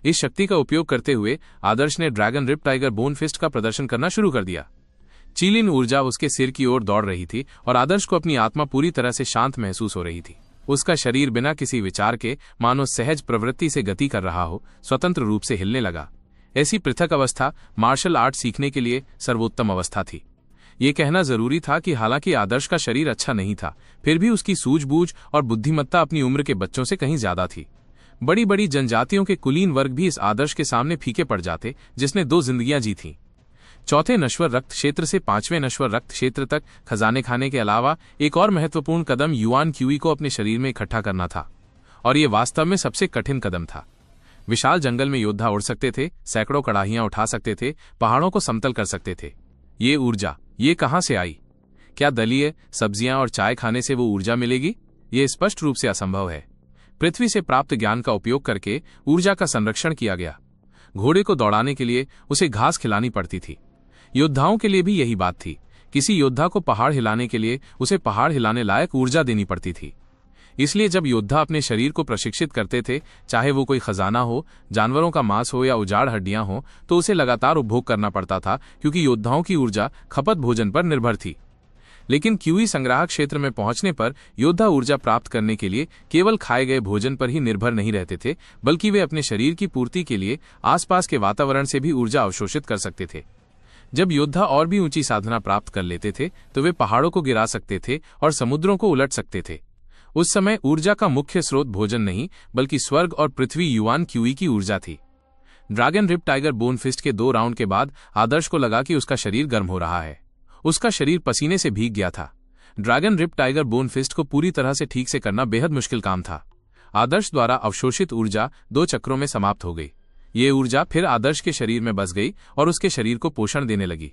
इस शक्ति का उपयोग करते हुए आदर्श ने dragon rip tiger bone fist का प्रदर्शन करना शुरू कर दिया। चीलिन ऊर्जा उसके सिर की ओर दौड़ रही थी और आदर्श को अपनी आत्मा पूरी तरह से शांत महसूस हो रही थी। उसका शरीर बिना किसी विचार के मानो सहज प्रवृत्ति से गति कर रहा हो, स्वतंत्र रूप से हिलने लगा। ऐसी पृथक अवस्था मार्शल आर्ट सीखने के लिए सर्वोत्तम अवस्था थी। ये कहना जरूरी था कि हालांकि आदर्श का शरीर अच्छा नहीं था, फिर भी उसकी सूझबूझ और बुद्धिमत्ता अपनी उम्र के बच्चों से कहीं ज्यादा थी। बड़ी बड़ी जनजातियों के कुलीन वर्ग भी इस आदर्श के सामने फीके पड़ जाते, जिसने 2 जिंदगियां जी थीं। चौथे नश्वर रक्त क्षेत्र से 5वें नश्वर रक्त क्षेत्र तक खजाने खाने के अलावा एक और महत्वपूर्ण कदम युआन क्यूई को अपने शरीर में इकट्ठा करना था, और ये वास्तव में सबसे कठिन कदम था। विशाल जंगल में योद्धा उड़ सकते थे, सैकड़ों कड़ाहियां उठा सकते थे, पहाड़ों को समतल कर सकते थे। ये ऊर्जा, ये कहां से आई? क्या दलिए, सब्जियां और चाय खाने से वो ऊर्जा मिलेगी? ये स्पष्ट रूप से असंभव है। पृथ्वी से प्राप्त ज्ञान का उपयोग करके ऊर्जा का संरक्षण किया गया। घोड़े को दौड़ाने के लिए उसे घास खिलानी पड़ती थी। योद्धाओं के लिए भी यही बात थी। किसी योद्धा को पहाड़ हिलाने के लिए उसे पहाड़ हिलाने लायक ऊर्जा देनी पड़ती थी। इसलिए जब योद्धा अपने शरीर को प्रशिक्षित करते थे, चाहे वो कोई खजाना हो, जानवरों का मांस हो या उजाड़ हड्डियां हो, तो उसे लगातार उपभोग करना पड़ता था, क्योंकि योद्धाओं की ऊर्जा खपत भोजन पर निर्भर थी। लेकिन क्यूई संग्राहक क्षेत्र में पहुंचने पर योद्धा ऊर्जा प्राप्त करने के लिए केवल खाए गए भोजन पर ही निर्भर नहीं रहते थे, बल्कि वे अपने शरीर की पूर्ति के लिए आसपास के वातावरण से भी ऊर्जा अवशोषित कर सकते थे। जब योद्धा और भी ऊंची साधना प्राप्त कर लेते थे तो वे पहाड़ों को गिरा सकते थे और समुद्रों को उलट सकते थे। उस समय ऊर्जा का मुख्य स्रोत भोजन नहीं, बल्कि स्वर्ग और पृथ्वी युआन क्यूई की ऊर्जा थी। Dragon rip tiger bone fist के 2 राउंड के बाद आदर्श को लगा कि उसका शरीर गर्म हो रहा है। उसका शरीर पसीने से भीग गया था। Dragon rip tiger bone fist को पूरी तरह से ठीक से करना बेहद मुश्किल काम था। आदर्श द्वारा अवशोषित ऊर्जा 2 चक्रों में समाप्त हो गई। ये ऊर्जा फिर आदर्श के शरीर में बस गई और उसके शरीर को पोषण देने लगी।